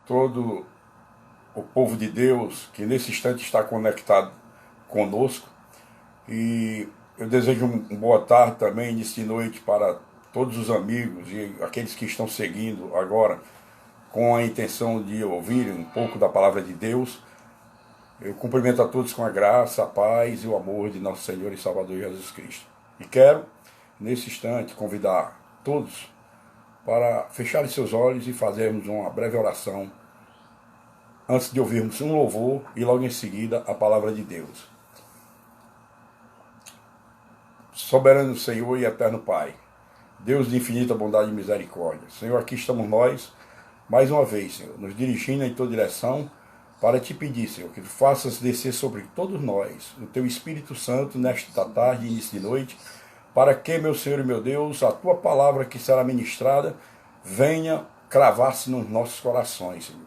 todo o povo de Deus que nesse instante está conectado conosco. E eu desejo uma boa tarde também, início de noite, para todos os amigos e aqueles que estão seguindo agora com a intenção de ouvirem um pouco da palavra de Deus. Eu cumprimento a todos com a graça, a paz e o amor de nosso Senhor e Salvador Jesus Cristo. E quero, nesse instante, convidar todos para fecharem seus olhos e fazermos uma breve oração antes de ouvirmos um louvor e logo em seguida a palavra de Deus. Soberano Senhor e eterno Pai, Deus de infinita bondade e misericórdia, Senhor, aqui estamos nós, mais uma vez, Senhor, nos dirigindo em tua direção para te pedir, Senhor, que tu faças descer sobre todos nós o teu Espírito Santo nesta tarde e início de noite, para que, meu Senhor e meu Deus, a tua palavra que será ministrada venha cravar-se nos nossos corações, Senhor.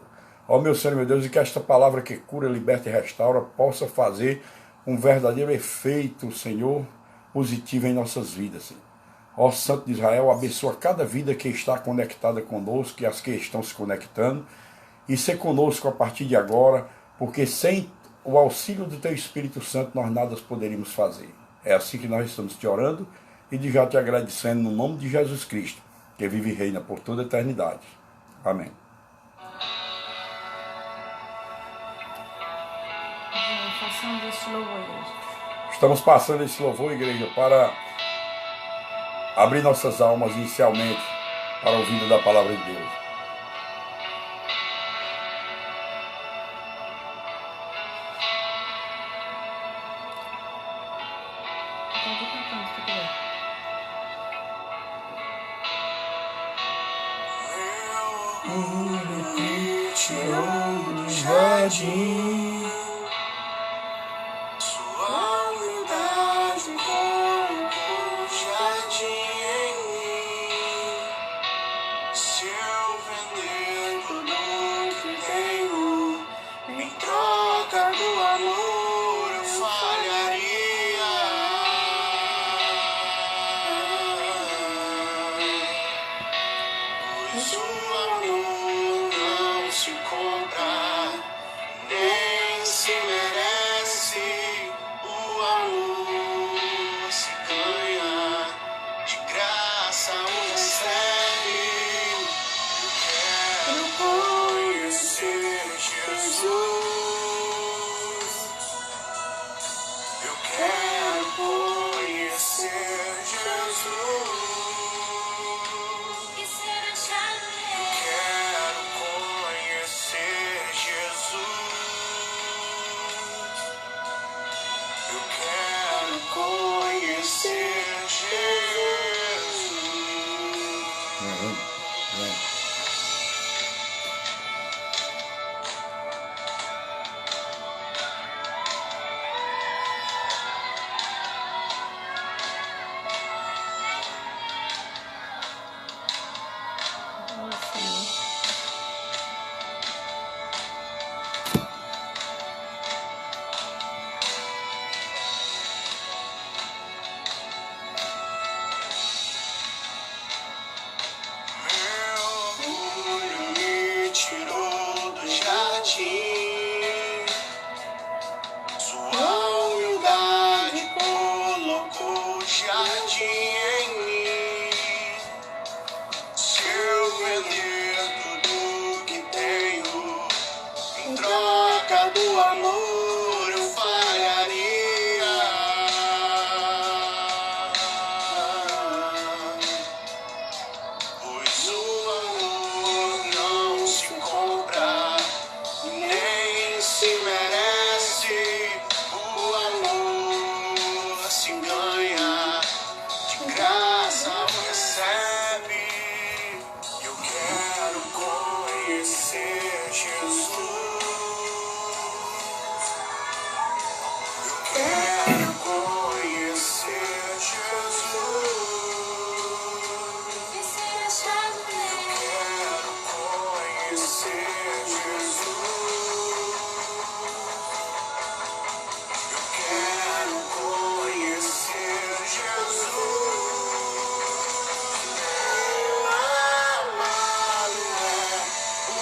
Ó meu Senhor e meu Deus, e que esta palavra que cura, liberta e restaura possa fazer um verdadeiro efeito, Senhor, positivo em nossas vidas, Senhor. Ó Santo de Israel, abençoa cada vida que está conectada conosco e as que estão se conectando, e ser conosco a partir de agora, porque sem o auxílio do teu Espírito Santo nós nada poderíamos fazer. É assim que nós estamos te orando e de já te agradecendo no nome de Jesus Cristo, que vive e reina por toda a eternidade. Amém. Estamos passando esse louvor, igreja, para abrir nossas almas inicialmente para o ouvido da palavra de Deus. Orgulho que tirou do jardim, sua humildade colocou jardim em mim. Se eu vender tudo que tenho em troca do amor, eu falharia. Pois o amor não se compra, nem se merece. O amor se ganha, de graça o recebe. Eu quero conhecer Jesus. Eu quero conhecer Jesus. Quero conhecer Jesus. Eu quero conhecer Jesus. Meu orgulho me tirou do jardim, sua humildade colocou jardim em mim. Se eu vender tudo que tenho em troca do amor, eu falharia. Pois o amor não se compra, nem se merece. O amor se ganha, de graça o recebe. Eu quero conhecer Jesus. Eu quero conhecer Jesus. Quero conhecer Jesus. Eu quero conhecer Jesus. Meu amado é o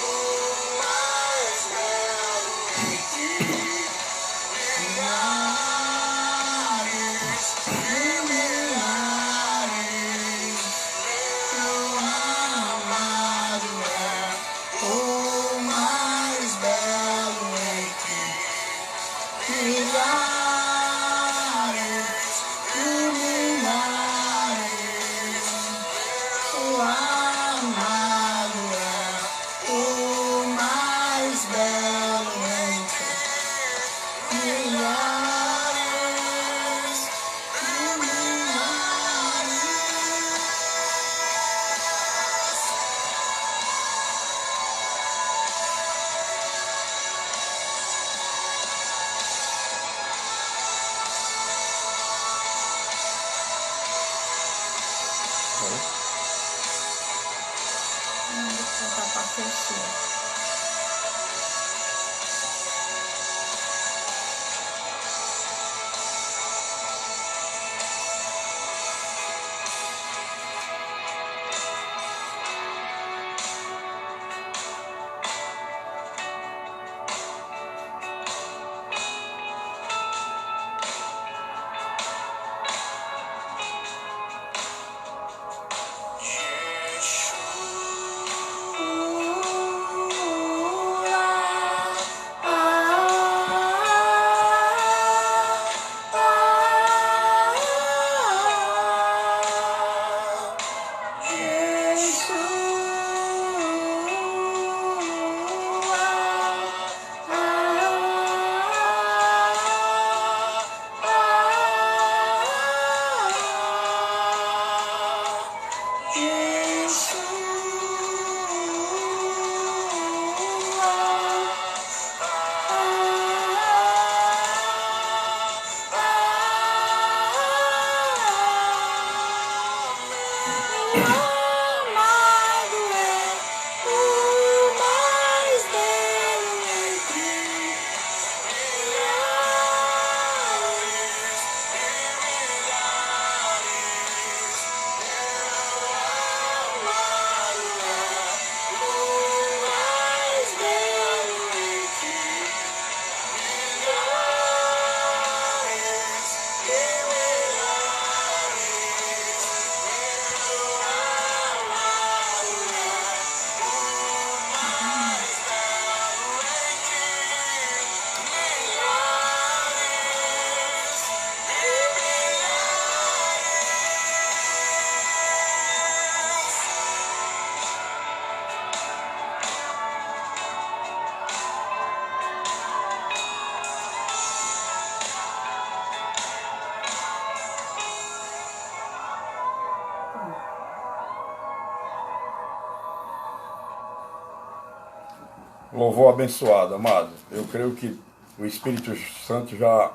Louvor abençoado, amado. Eu creio que o Espírito Santo já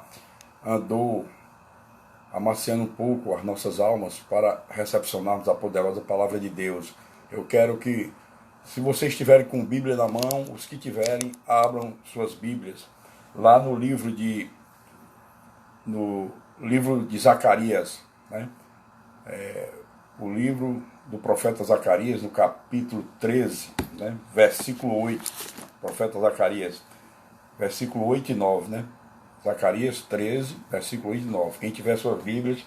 andou amaciando um pouco as nossas almas para recepcionarmos a poderosa palavra de Deus. Eu quero que, se vocês estiverem com Bíblia na mão, os que tiverem, abram suas Bíblias. Lá no livro de Zacarias, né? O livro do profeta Zacarias, no capítulo 13, né? Versículo 8, profeta Zacarias, versículo 8 e 9, né? Zacarias 13, versículo 8 e 9. Quem tiver suas Bíblias,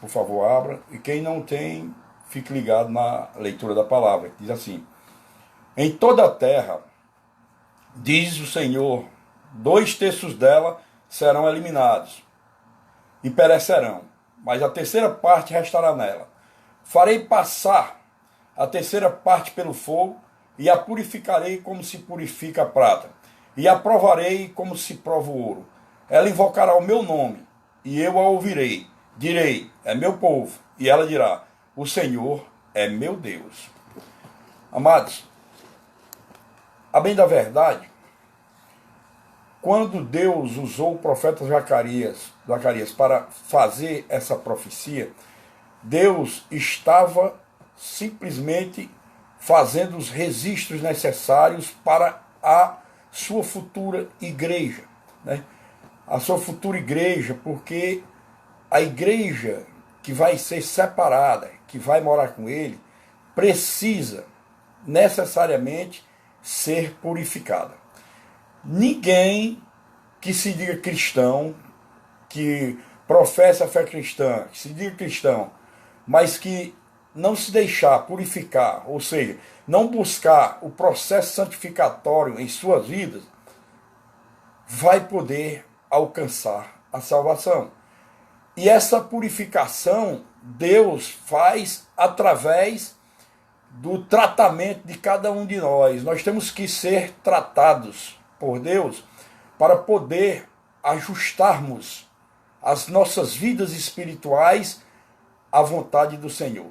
por favor, abra. E quem não tem, fique ligado na leitura da palavra. Diz assim: em toda a terra, diz o Senhor, 2/3 dela serão eliminados e perecerão, mas a terceira parte restará nela. Farei passar a terceira parte pelo fogo, e a purificarei como se purifica a prata, e a provarei como se prova o ouro. Ela invocará o meu nome, e eu a ouvirei. Direi, é meu povo, e ela dirá, o Senhor é meu Deus. Amados, a bem da verdade, quando Deus usou o profeta Zacarias para fazer essa profecia, Deus estava simplesmente fazendo os registros necessários para a sua futura igreja, né? A sua futura igreja, porque a igreja que vai ser separada, que vai morar com ele, precisa necessariamente ser purificada. Ninguém que se diga cristão, que professa a fé cristã, que se diga cristão, mas que não se deixar purificar, ou seja, não buscar o processo santificatório em suas vidas, vai poder alcançar a salvação. E essa purificação Deus faz através do tratamento de cada um de nós. Nós temos que ser tratados por Deus para poder ajustarmos as nossas vidas espirituais à vontade do Senhor.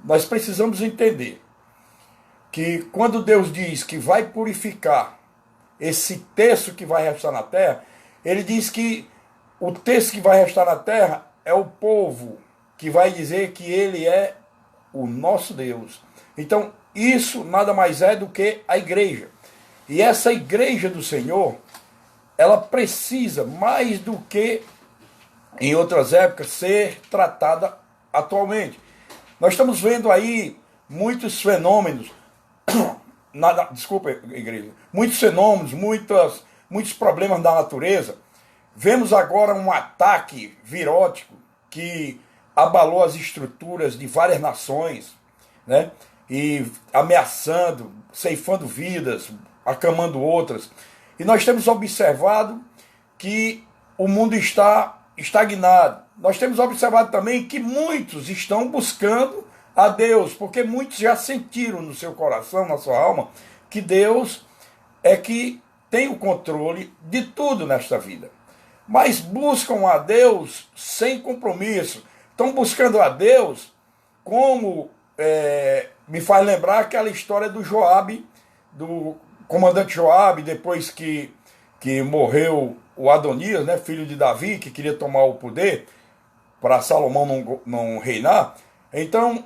Nós precisamos entender que quando Deus diz que vai purificar esse terço que vai restar na terra, ele diz que o terço que vai restar na terra é o povo que vai dizer que ele é o nosso Deus. Então, isso nada mais é do que a igreja. E essa igreja do Senhor, ela precisa, mais do que em outras épocas, ser tratada atualmente. Nós estamos vendo aí muitos fenômenos, desculpa, igreja, muitos fenômenos, muitos problemas da natureza. Vemos agora um ataque virótico que abalou as estruturas de várias nações, né? E ameaçando, ceifando vidas, acamando outras. E nós temos observado que o mundo está estagnado. Nós temos observado também que muitos estão buscando a Deus, porque muitos já sentiram no seu coração, na sua alma, que Deus é que tem o controle de tudo nesta vida. Mas buscam a Deus sem compromisso. Estão buscando a Deus como me faz lembrar aquela história do Joabe, do comandante Joabe, depois que morreu o Adonias, né, filho de Davi, que queria tomar o poder para Salomão não reinar. Então,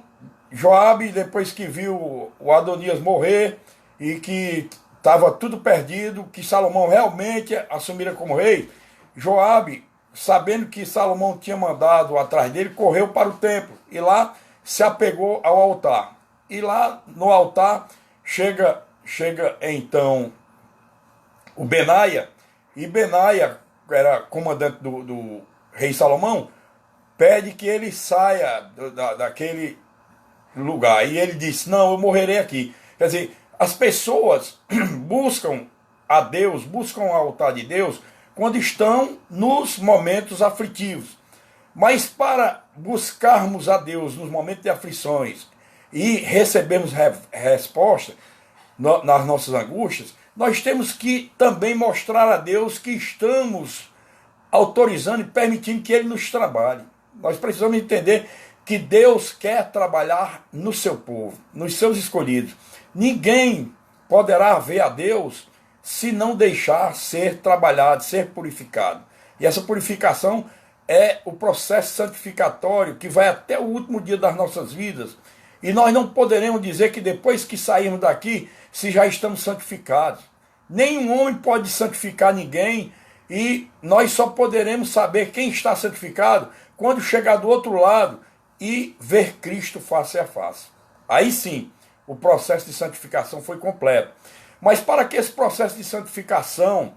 Joabe, depois que viu o Adonias morrer e que estava tudo perdido, que Salomão realmente assumira como rei, Joabe, sabendo que Salomão tinha mandado atrás dele, correu para o templo e lá se apegou ao altar. E lá no altar chega então o Benaia, e Benaia, era comandante do rei Salomão, pede que ele saia daquele lugar. E ele disse, não, eu morrerei aqui. Quer dizer, as pessoas buscam a Deus, buscam o altar de Deus, quando estão nos momentos aflitivos. Mas para buscarmos a Deus nos momentos de aflições e recebermos resposta nas nossas angústias, nós temos que também mostrar a Deus que estamos autorizando e permitindo que Ele nos trabalhe. Nós precisamos entender que Deus quer trabalhar no seu povo, nos seus escolhidos. Ninguém poderá ver a Deus se não deixar ser trabalhado, ser purificado. E essa purificação é o processo santificatório que vai até o último dia das nossas vidas. E nós não poderemos dizer que depois que sairmos daqui, se já estamos santificados. Nenhum homem pode santificar ninguém, e nós só poderemos saber quem está santificado quando chegar do outro lado e ver Cristo face a face. Aí sim, o processo de santificação foi completo. Mas para que esse processo de santificação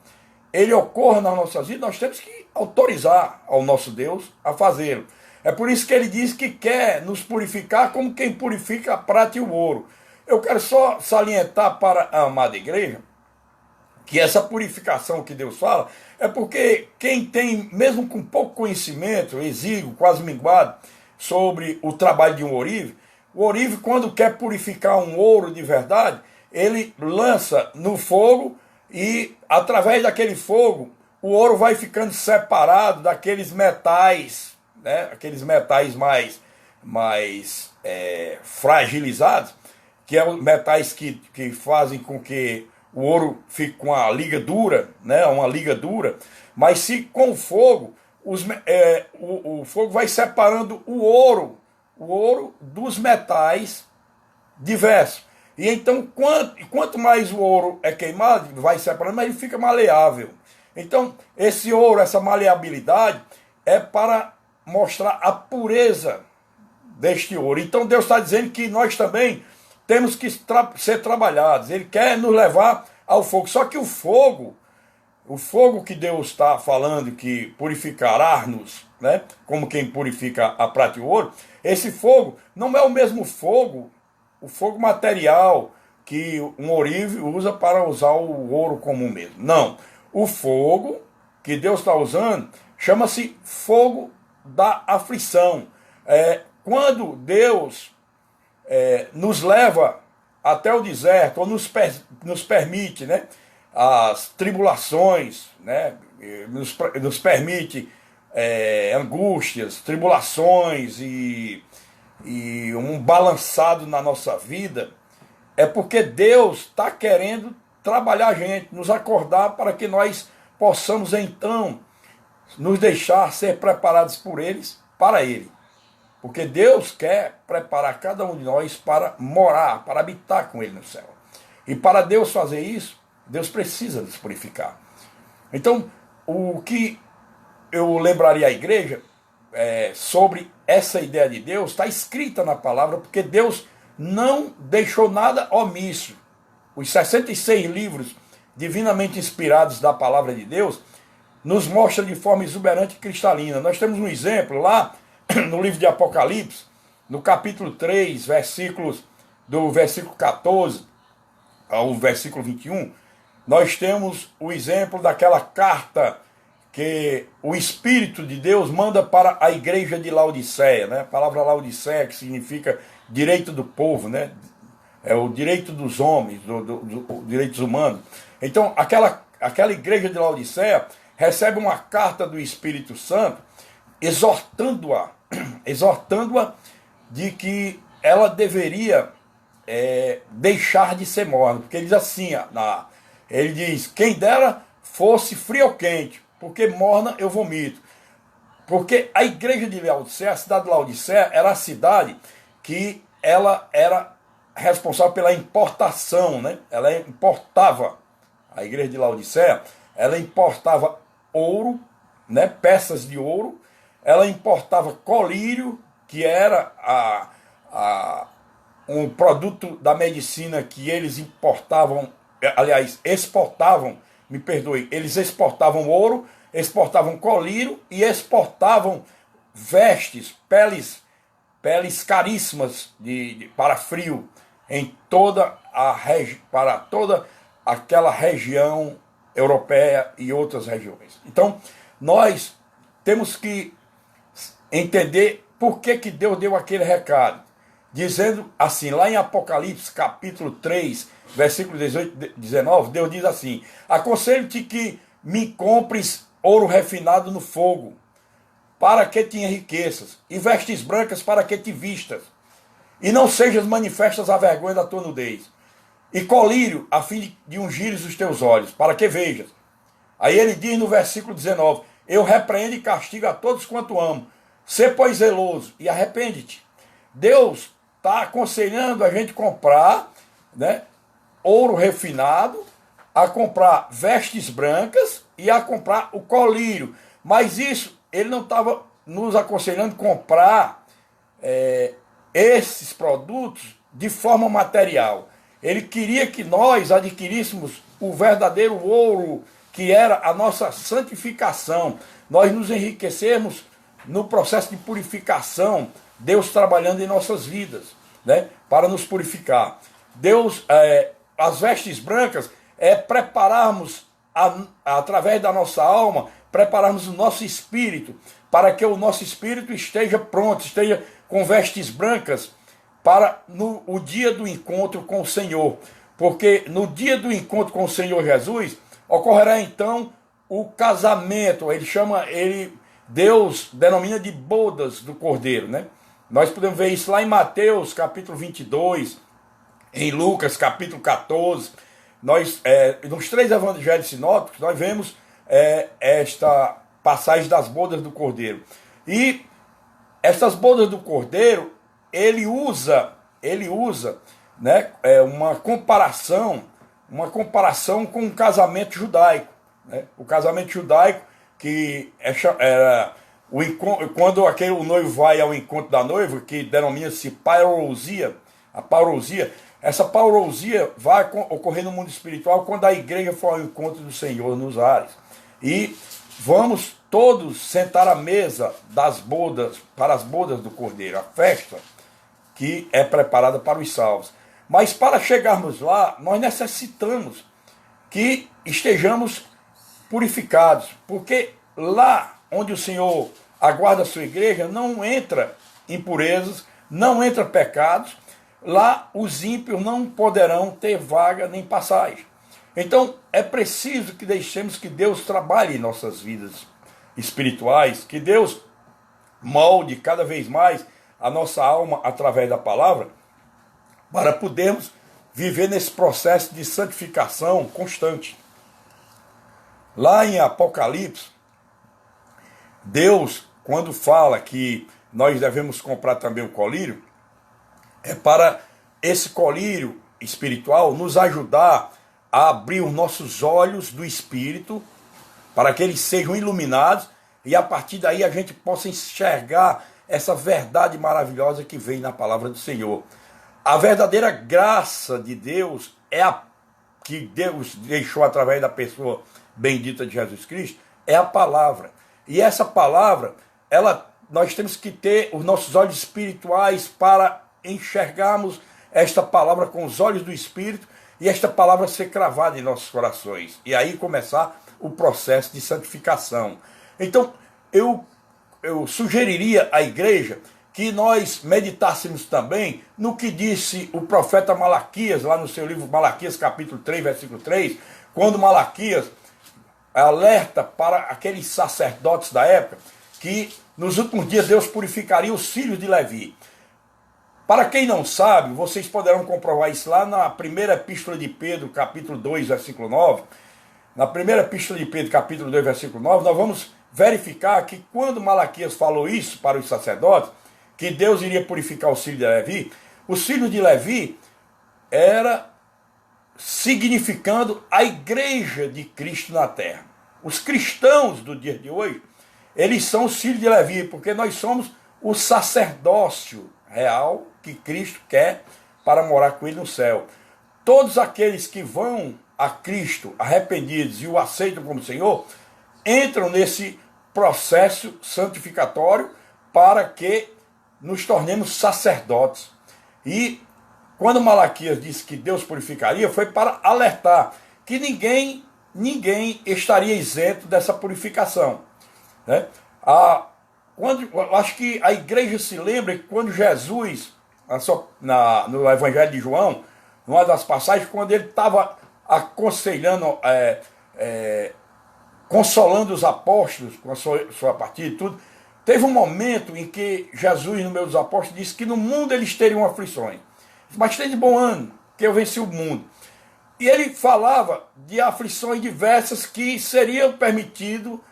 ele ocorra nas nossas vidas, nós temos que autorizar ao nosso Deus a fazê-lo. É por isso que ele diz que quer nos purificar como quem purifica a prata e o ouro. Eu quero só salientar para a amada igreja que essa purificação que Deus fala é porque quem tem, mesmo com pouco conhecimento, exíguo, quase minguado, sobre o trabalho de um ourive, o ourive, quando quer purificar um ouro de verdade, ele lança no fogo e, através daquele fogo, o ouro vai ficando separado daqueles metais, né, aqueles metais mais fragilizados, que são os metais que fazem com que o ouro fica com a liga dura, né, uma liga dura, mas se com o fogo, o fogo vai separando o ouro dos metais diversos. E então, quanto mais o ouro é queimado, vai separando, mas ele fica maleável. Então, esse ouro, essa maleabilidade, é para mostrar a pureza deste ouro. Então, Deus está dizendo que nós também temos que ser trabalhados. Ele quer nos levar ao fogo. Só que o fogo que Deus está falando, que purificará-nos, né, como quem purifica a prata e o ouro, esse fogo não é o mesmo fogo, o fogo material que um ourive usa para usar o ouro comum mesmo. Não. O fogo que Deus está usando chama-se fogo da aflição. Quando Deus nos leva até o deserto, ou nos permite, né, as tribulações, né, nos permite angústias, tribulações e um balançado na nossa vida, é porque Deus está querendo trabalhar a gente, nos acordar para que nós possamos então nos deixar ser preparados por eles, para Ele. Porque Deus quer preparar cada um de nós para morar, para habitar com Ele no céu. E para Deus fazer isso, Deus precisa nos purificar. Então, o que eu lembraria à igreja sobre essa ideia de Deus, está escrita na palavra, porque Deus não deixou nada omisso. Os 66 livros divinamente inspirados da palavra de Deus nos mostram de forma exuberante e cristalina. Nós temos um exemplo lá no livro de Apocalipse, no capítulo 3, do versículo 14 ao versículo 21, nós temos o exemplo daquela carta que o Espírito de Deus manda para a igreja de Laodiceia, né? A palavra Laodiceia, que significa direito do povo, né? É o direito dos homens, direitos humanos. Então, aquela igreja de Laodiceia recebe uma carta do Espírito Santo, exortando-a de que ela deveria deixar de ser morna. Porque ele diz assim, ele diz, quem dera fosse frio ou quente, porque morna eu vomito. Porque a igreja de Laodiceia, a cidade de Laodiceia, era a cidade que ela era responsável pela importação, né? Ela importava, a igreja de Laodiceia, ela importava ouro, né? Peças de ouro, ela importava colírio, que era um produto da medicina que eles importavam, aliás, exportavam, me perdoe, eles exportavam ouro, exportavam colírio e exportavam vestes, peles caríssimas para frio em para toda aquela região europeia e outras regiões. Então, nós temos que entender por que Deus deu aquele recado, dizendo assim, lá em Apocalipse capítulo 3, versículo 18, 19, Deus diz assim, aconselho-te que me compres ouro refinado no fogo, para que tenha riquezas, e vestes brancas para que te vistas, e não sejas manifestas a vergonha da tua nudez. e colírio, a fim de ungires os teus olhos, para que vejas. Aí ele diz no versículo 19, eu repreendo e castigo a todos quanto amo. Sê, pois, zeloso e arrepende-te. Deus está aconselhando a gente comprar, né, ouro refinado, a comprar vestes brancas e a comprar o colírio. Mas isso, ele não estava nos aconselhando comprar esses produtos de forma material. Ele queria que nós adquiríssemos o verdadeiro ouro, que era a nossa santificação. Nós nos enriquecermos no processo de purificação, Deus trabalhando em nossas vidas, né, para nos purificar. Deus, as vestes brancas, prepararmos, através da nossa alma, prepararmos o nosso espírito, para que o nosso espírito esteja pronto, esteja com vestes brancas, para o dia do encontro com o Senhor. Porque no dia do encontro com o Senhor Jesus, ocorrerá então o casamento. Deus denomina de bodas do Cordeiro, né? Nós podemos ver isso lá em Mateus capítulo 22, em Lucas capítulo 14. Nos 3 evangelhos sinópticos, nós vemos esta passagem das bodas do Cordeiro. E essas bodas do Cordeiro, ele usa, né, uma comparação com o casamento judaico, né? O casamento judaico, que era quando o noivo vai ao encontro da noiva, que denomina-se parousia, a parousia. Essa parousia vai ocorrer no mundo espiritual quando a igreja for ao encontro do Senhor nos ares. E vamos todos sentar à mesa das bodas, para as bodas do Cordeiro, a festa que é preparada para os salvos. Mas para chegarmos lá, nós necessitamos que estejamos purificados, porque lá onde o Senhor aguarda a sua igreja, não entra impurezas, não entra pecados, lá os ímpios não poderão ter vaga nem passagem. Então é preciso que deixemos que Deus trabalhe em nossas vidas espirituais, que Deus molde cada vez mais a nossa alma através da palavra, para podermos viver nesse processo de santificação constante. Lá em Apocalipse, Deus, quando fala que nós devemos comprar também o colírio, é para esse colírio espiritual nos ajudar a abrir os nossos olhos do espírito, para que eles sejam iluminados, e a partir daí a gente possa enxergar essa verdade maravilhosa que vem na palavra do Senhor. A verdadeira graça de Deus que Deus deixou através da pessoa bendita de Jesus Cristo, é a palavra. E essa palavra, nós temos que ter os nossos olhos espirituais para enxergarmos esta palavra com os olhos do Espírito, e esta palavra ser cravada em nossos corações. E aí começar o processo de santificação. Então, eu sugeriria à igreja que nós meditássemos também no que disse o profeta Malaquias, lá no seu livro Malaquias capítulo 3, versículo 3, quando Malaquias alerta para aqueles sacerdotes da época que nos últimos dias Deus purificaria os filhos de Levi. Para quem não sabe, vocês poderão comprovar isso lá na primeira epístola de Pedro, capítulo 2, versículo 9. Na primeira epístola de Pedro, capítulo 2, versículo 9, nós vamos verificar que quando Malaquias falou isso para os sacerdotes, que Deus iria purificar os filhos de Levi, os filhos de Levi era significando a igreja de Cristo na terra. Os cristãos do dia de hoje, eles são os filhos de Levi, porque nós somos o sacerdócio real que Cristo quer para morar com ele no céu. Todos aqueles que vão a Cristo arrependidos e o aceitam como Senhor, entram nesse processo santificatório para que nos tornemos sacerdotes. E quando Malaquias disse que Deus purificaria, foi para alertar que ninguém estaria isento dessa purificação, né? Eu acho que a igreja se lembra que quando Jesus, no Evangelho de João, numa das passagens, quando ele estava aconselhando, consolando os apóstolos com a sua partida e tudo, teve um momento em que Jesus, no meio dos apóstolos, disse que no mundo eles teriam aflições. Mas tem de bom ânimo, que eu venci o mundo. E ele falava de aflições diversas que seriam permitido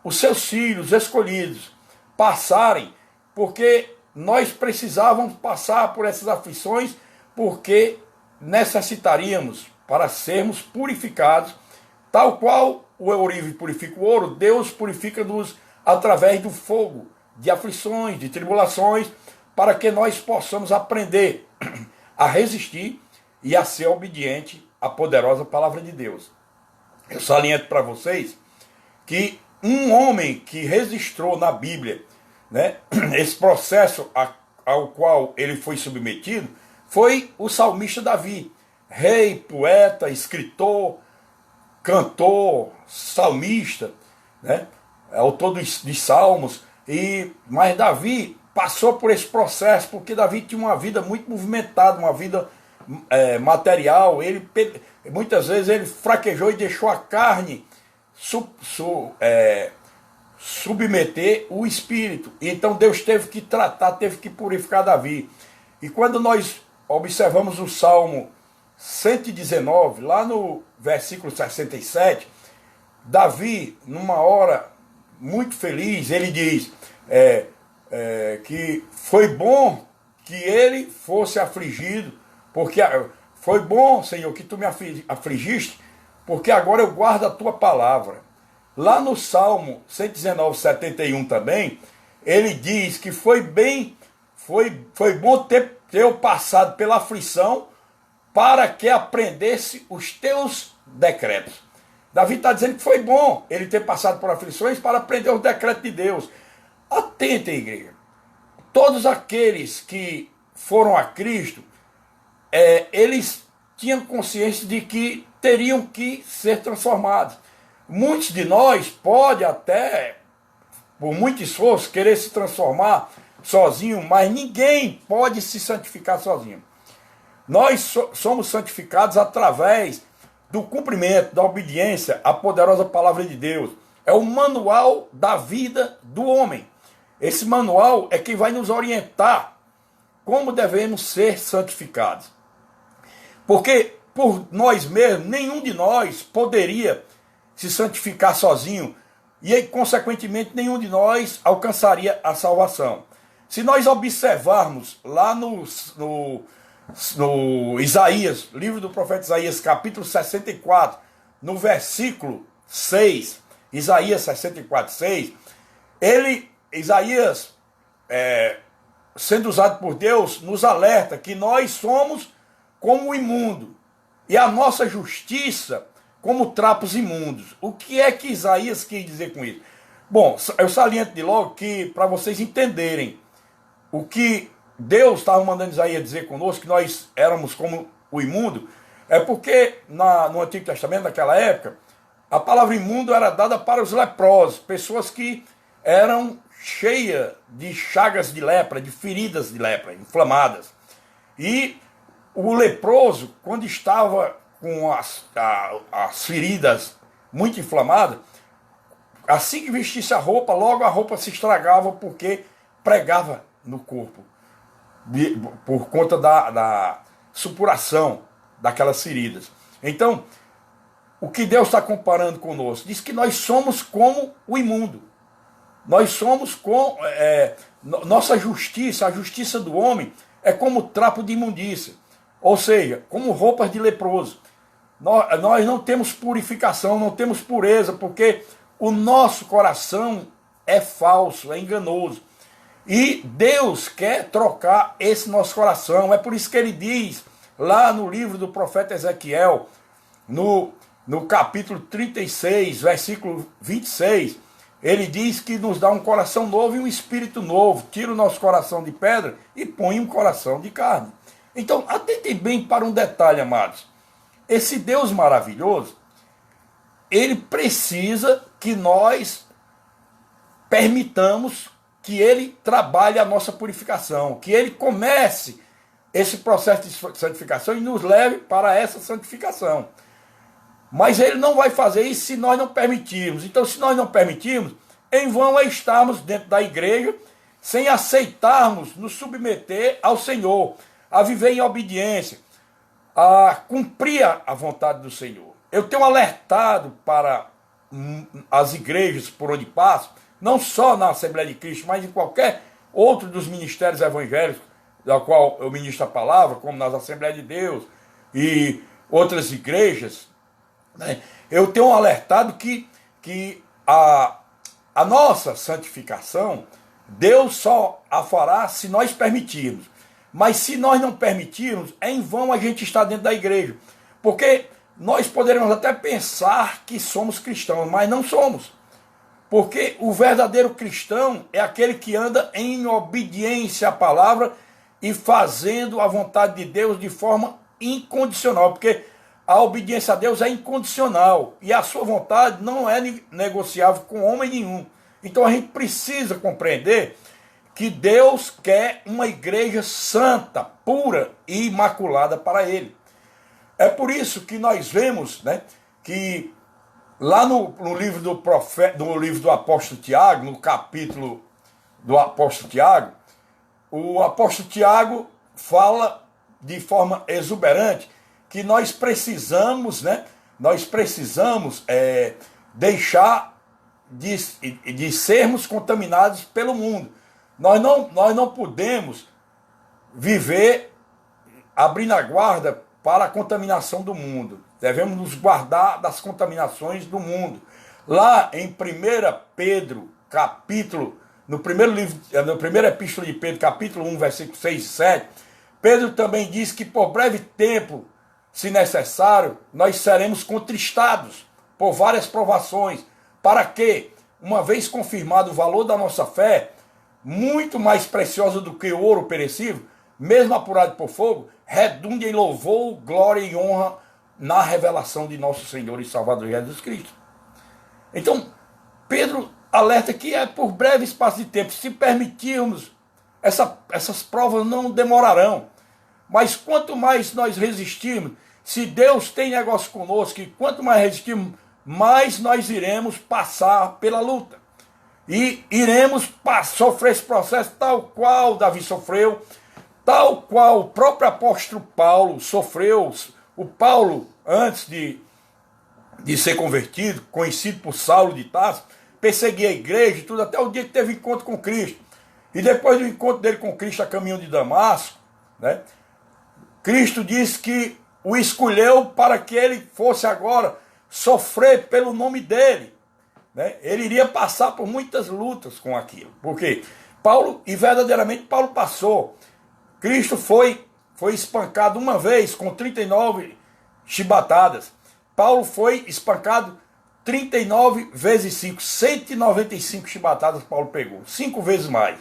os seus filhos escolhidos passarem, porque nós precisávamos passar por essas aflições, porque necessitaríamos, para sermos purificados, tal qual o ourive purifica o ouro, Deus purifica-nos através do fogo, de aflições, de tribulações, para que nós possamos aprender a resistir e a ser obediente à poderosa palavra de Deus. Eu saliento para vocês que um homem que registrou na Bíblia, né, esse processo ao qual ele foi submetido, foi o salmista Davi, rei, poeta, escritor, cantor, salmista, né, autor dos salmos. Mas Davi passou por esse processo porque Davi tinha uma vida muito movimentada, uma vida material. Muitas vezes ele fraquejou e deixou a carne submeter o espírito. Então Deus teve que tratar, teve que purificar Davi. E quando nós observamos o Salmo 119, lá no versículo 67, Davi, numa hora muito feliz, ele diz que foi bom que ele fosse afligido, porque foi bom, Senhor, que tu me afligiste, porque agora eu guardo a tua palavra. Lá no Salmo 119, 71 também, ele diz que foi bom ter eu passado pela aflição para que aprendesse os teus decretos. Davi está dizendo que foi bom ele ter passado por aflições para aprender os decretos de Deus. Atentem, igreja. Todos aqueles que foram a Cristo, eles tinham consciência de que teriam que ser transformados. Muitos de nós podem até, por muito esforço, querer se transformar sozinho, mas ninguém pode se santificar sozinho. Nós somos santificados através do cumprimento, da obediência à poderosa palavra de Deus. É o manual da vida do homem. Esse manual é quem vai nos orientar como devemos ser santificados. Porque por nós mesmos, nenhum de nós poderia se santificar sozinho e, consequentemente, nenhum de nós alcançaria a salvação. Se nós observarmos lá no Isaías, livro do profeta Isaías, capítulo 64, no versículo 6, Isaías 64, 6, Isaías, sendo usado por Deus, nos alerta que nós somos como o imundo, e a nossa justiça como trapos imundos. O que é que Isaías quis dizer com isso? Bom, eu saliento de logo que, para vocês entenderem o que Deus estava mandando Isaías dizer conosco, que nós éramos como o imundo, é porque no Antigo Testamento, naquela época, a palavra imundo era dada para os leprosos, pessoas que eram cheias de chagas de lepra, de feridas de lepra, inflamadas. E o leproso, quando estava com as feridas muito inflamadas, assim que vestisse a roupa, logo a roupa se estragava porque pregava no corpo, por conta da supuração daquelas feridas. Então, o que Deus está comparando conosco? Diz que nós somos como o imundo. Nós somos nossa justiça, a justiça do homem, é como trapo de imundícia. Ou seja, como roupas de leproso. Nós não temos purificação, não temos pureza, porque o nosso coração é falso, é enganoso. E Deus quer trocar esse nosso coração. É por isso que ele diz, lá no livro do profeta Ezequiel, no capítulo 36, versículo 26, ele diz que nos dá um coração novo e um espírito novo. Tira o nosso coração de pedra e põe um coração de carne. Então, atentem bem para um detalhe, amados. Esse Deus maravilhoso, ele precisa que nós permitamos que ele trabalhe a nossa purificação, que ele comece esse processo de santificação e nos leve para essa santificação. Mas ele não vai fazer isso se nós não permitirmos. Então, se nós não permitirmos, em vão é estarmos dentro da igreja sem aceitarmos nos submeter ao Senhor, a viver em obediência. a cumprir a vontade do Senhor. Eu tenho alertado para as igrejas por onde passo, não só na Assembleia de Cristo, mas em qualquer outro dos ministérios evangélicos, da qual eu ministro a palavra, como nas Assembleias de Deus e outras igrejas, né? Eu tenho alertado que a nossa santificação, Deus só a fará se nós permitirmos. Mas se nós não permitirmos, é em vão a gente estar dentro da igreja. Porque nós poderemos até pensar que somos cristãos, mas não somos. Porque o verdadeiro cristão é aquele que anda em obediência à palavra e fazendo a vontade de Deus de forma incondicional. Porque a obediência a Deus é incondicional e a sua vontade não é negociável com homem nenhum. Então a gente precisa compreender que Deus quer uma igreja santa, pura e imaculada para Ele. É por isso que nós vemos, né, que lá no livro do apóstolo Tiago, no capítulo do apóstolo Tiago, o apóstolo Tiago fala de forma exuberante que nós precisamos, né, deixar de sermos contaminados pelo mundo. Nós não podemos viver abrindo a guarda para a contaminação do mundo. Devemos nos guardar das contaminações do mundo. Lá em 1 Pedro, no primeiro epístola de Pedro, capítulo 1, versículo 6 e 7, Pedro também diz que por breve tempo, se necessário, nós seremos contristados por várias provações, para que, uma vez confirmado o valor da nossa fé, muito mais preciosa do que o ouro perecível, mesmo apurado por fogo, redunde em louvor, glória e honra na revelação de nosso Senhor e Salvador Jesus Cristo. Então, Pedro alerta que é por breve espaço de tempo. Se permitirmos, essas provas não demorarão. Mas quanto mais nós resistirmos, se Deus tem negócio conosco, e quanto mais resistirmos, mais nós iremos passar pela luta. E iremos sofrer esse processo tal qual Davi sofreu, tal qual o próprio apóstolo Paulo sofreu. O Paulo, antes de ser convertido, conhecido por Saulo de Tarso, perseguia a igreja e tudo, até o dia que teve encontro com Cristo. E depois do encontro dele com Cristo a caminho de Damasco, né, Cristo disse que o escolheu para que ele fosse agora sofrer pelo nome dele. Né? Ele iria passar por muitas lutas com aquilo. Porque verdadeiramente Paulo passou. Cristo foi espancado uma vez com 39 chibatadas. Paulo foi espancado 39 vezes 5, 195 chibatadas Paulo pegou, 5 vezes mais.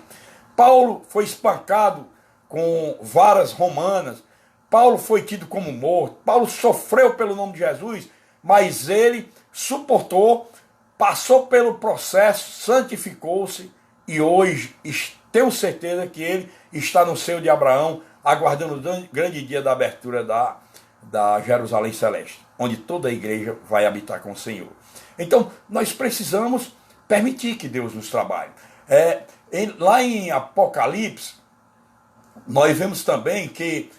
Paulo foi espancado com varas romanas. Paulo foi tido como morto. Paulo sofreu pelo nome de Jesus, mas ele suportou, passou pelo processo, santificou-se e hoje tenho certeza que ele está no seio de Abraão, aguardando o grande dia da abertura da Jerusalém Celeste, onde toda a igreja vai habitar com o Senhor. Então, nós precisamos permitir que Deus nos trabalhe. Lá em Apocalipse, nós vemos também que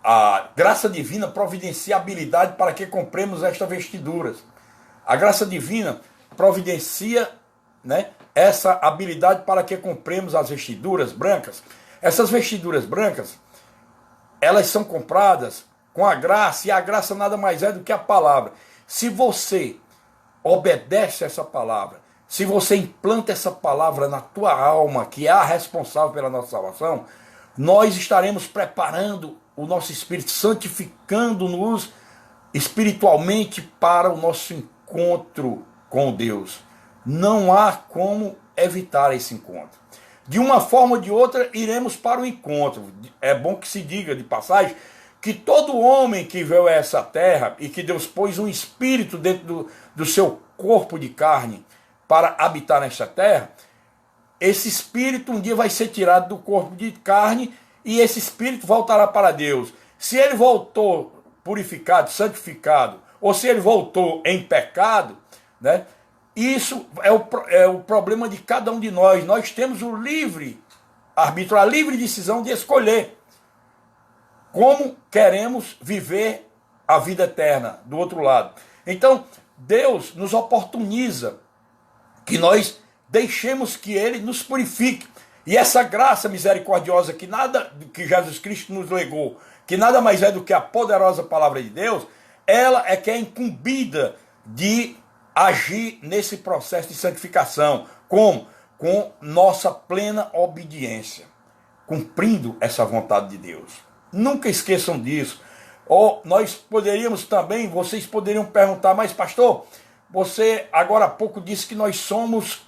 a graça divina providencia habilidade para que compremos estas vestiduras. A graça divina providencia, né, essa habilidade para que compremos as vestiduras brancas. Essas vestiduras brancas, elas são compradas com a graça, e a graça nada mais é do que a palavra. Se você obedece essa palavra, se você implanta essa palavra na tua alma, que é a responsável pela nossa salvação, nós estaremos preparando o nosso espírito, santificando-nos espiritualmente para o nosso encontro com Deus. Não há como evitar esse encontro. De uma forma ou de outra, iremos para o encontro. É bom que se diga de passagem que todo homem que veio a essa terra e que Deus pôs um espírito dentro do seu corpo de carne para habitar nesta terra, esse espírito um dia vai ser tirado do corpo de carne e esse espírito voltará para Deus. Se ele voltou purificado, santificado, ou se ele voltou em pecado, né, isso é o problema de cada um de nós. Nós temos o livre arbítrio, a livre decisão de escolher como queremos viver a vida eterna do outro lado. Então, Deus nos oportuniza que nós deixemos que Ele nos purifique. E essa graça misericordiosa que nada que Jesus Cristo nos legou, que nada mais é do que a poderosa palavra de Deus, ela é que é incumbida de agir nesse processo de santificação. Como? Com nossa plena obediência, cumprindo essa vontade de Deus. Nunca esqueçam disso. Ou nós poderíamos também, vocês poderiam perguntar, mas pastor, você agora há pouco disse que nós somos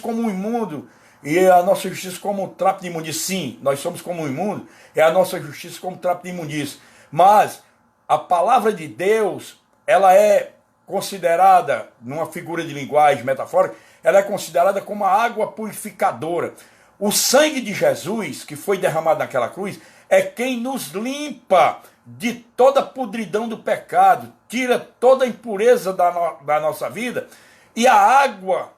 como um imundo, e a nossa justiça como um trapo de imundícia. Sim, nós somos como um imundo, e a nossa justiça como um trapo de imundícia. Mas a palavra de Deus, ela é considerada, numa figura de linguagem metafórica, ela é considerada como a água purificadora. O sangue de Jesus, que foi derramado naquela cruz, é quem nos limpa de toda a podridão do pecado, tira toda a impureza da nossa vida, e a água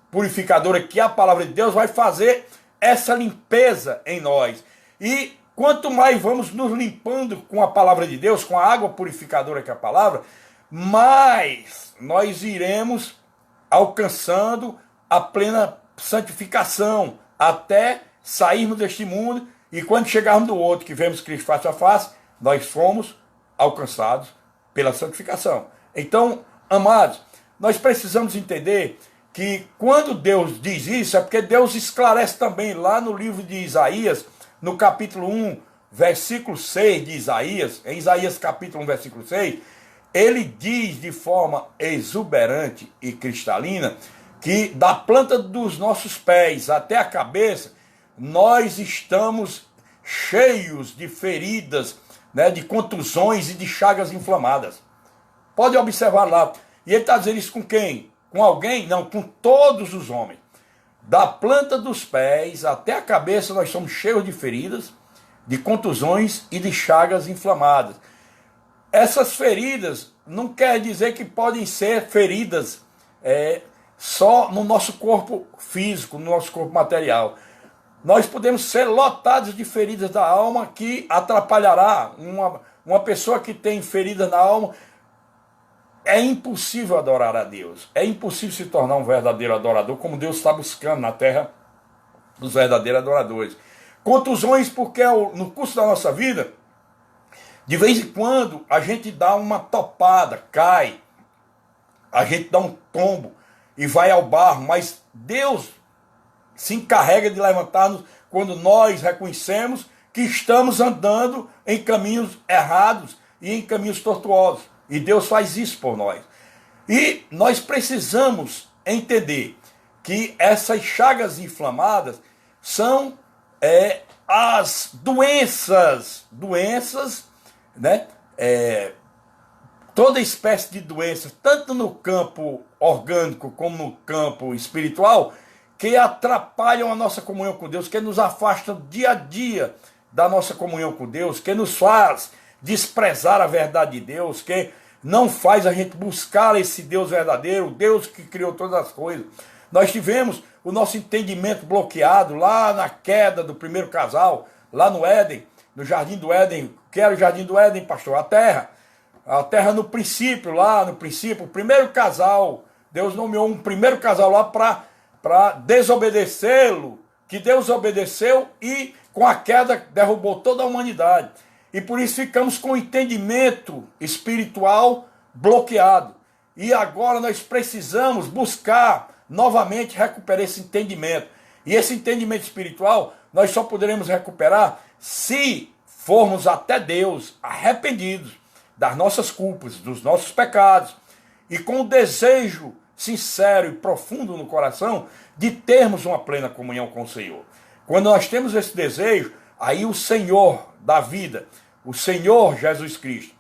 purificadora, que é a palavra de Deus, vai fazer essa limpeza em nós. E quanto mais vamos nos limpando com a palavra de Deus, com a água purificadora que é a palavra, mais nós iremos alcançando a plena santificação, até sairmos deste mundo, e quando chegarmos do outro, que vemos Cristo face a face, nós fomos alcançados pela santificação. Então, amados, nós precisamos entender que quando Deus diz isso, é porque Deus esclarece também lá no livro de Isaías, no capítulo 1, versículo 6 de Isaías, em Isaías capítulo 1, versículo 6, ele diz de forma exuberante e cristalina que da planta dos nossos pés até a cabeça, nós estamos cheios de feridas, né, de contusões e de chagas inflamadas. Pode observar lá. E ele está dizendo isso com quem? Com alguém? Não, com todos os homens. Da planta dos pés até a cabeça nós somos cheios de feridas, de contusões e de chagas inflamadas. Essas feridas não quer dizer que podem ser feridas só no nosso corpo físico, no nosso corpo material. Nós podemos ser lotados de feridas da alma que atrapalhará. Uma pessoa que tem feridas na alma, é impossível adorar a Deus. É impossível se tornar um verdadeiro adorador, como Deus está buscando na terra dos verdadeiros adoradores. Contusões, porque no curso da nossa vida, de vez em quando, a gente dá uma topada, cai, a gente dá um tombo e vai ao barro, mas Deus se encarrega de levantar-nos quando nós reconhecemos que estamos andando em caminhos errados e em caminhos tortuosos. E Deus faz isso por nós. E nós precisamos entender que essas chagas inflamadas são as doenças, né? Toda espécie de doença, tanto no campo orgânico como no campo espiritual, que atrapalham a nossa comunhão com Deus, que nos afastam dia a dia da nossa comunhão com Deus, que nos faz desprezar a verdade de Deus, que não faz a gente buscar esse Deus verdadeiro, o Deus que criou todas as coisas. Nós tivemos o nosso entendimento bloqueado lá na queda do primeiro casal, lá no Éden, no Jardim do Éden. Que era o Jardim do Éden, pastor? A terra no princípio, o primeiro casal, Deus nomeou um primeiro casal lá para desobedecê-lo, que Deus obedeceu e com a queda derrubou toda a humanidade. E por isso ficamos com o entendimento espiritual bloqueado. E agora nós precisamos buscar novamente recuperar esse entendimento. E esse entendimento espiritual nós só poderemos recuperar se formos até Deus arrependidos das nossas culpas, dos nossos pecados, e com o desejo sincero e profundo no coração de termos uma plena comunhão com o Senhor. Quando nós temos esse desejo, aí o Senhor da vida, o Senhor Jesus Cristo,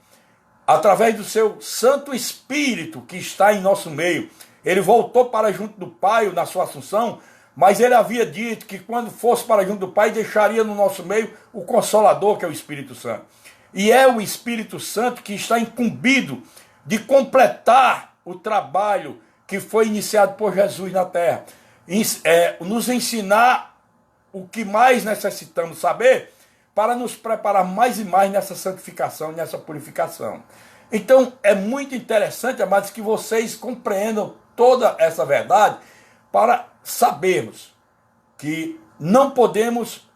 através do seu Santo Espírito que está em nosso meio, ele voltou para junto do Pai na sua assunção, mas ele havia dito que quando fosse para junto do Pai, deixaria no nosso meio o Consolador, que é o Espírito Santo. E é o Espírito Santo que está incumbido de completar o trabalho que foi iniciado por Jesus na terra. Nos ensinar o que mais necessitamos saber para nos preparar mais e mais nessa santificação, nessa purificação. Então é muito interessante, amados, que vocês compreendam toda essa verdade para sabermos que não podemos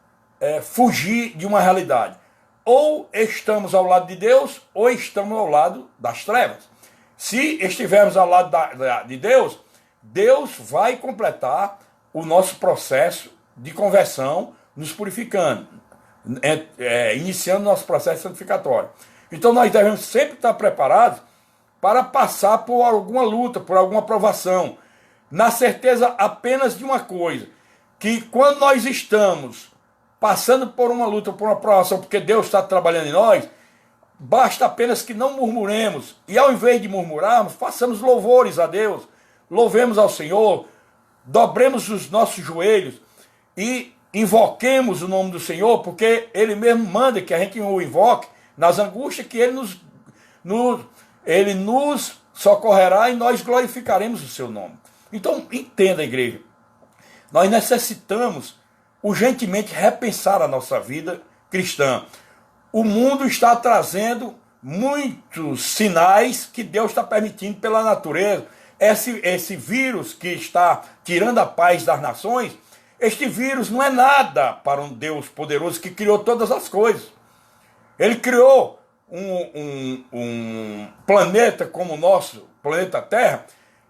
fugir de uma realidade. Ou estamos ao lado de Deus, ou estamos ao lado das trevas. Se estivermos ao lado de Deus, Deus vai completar o nosso processo de conversão, nos purificando, iniciando nosso processo santificatório. Então nós devemos sempre estar preparados para passar por alguma luta, por alguma provação, na certeza apenas de uma coisa, que quando nós estamos passando por uma luta, por uma provação, porque Deus está trabalhando em nós, basta apenas que não murmuremos, e ao invés de murmurarmos, façamos louvores a Deus, louvemos ao Senhor, dobremos os nossos joelhos e invoquemos o nome do Senhor, porque Ele mesmo manda que a gente o invoque nas angústias, que Ele nos socorrerá e nós glorificaremos o seu nome. Então, entenda, igreja, nós necessitamos urgentemente repensar a nossa vida cristã. O mundo está trazendo muitos sinais que Deus está permitindo pela natureza. Esse vírus que está tirando a paz das nações, este vírus não é nada para um Deus poderoso que criou todas as coisas. Ele criou um planeta como o nosso planeta Terra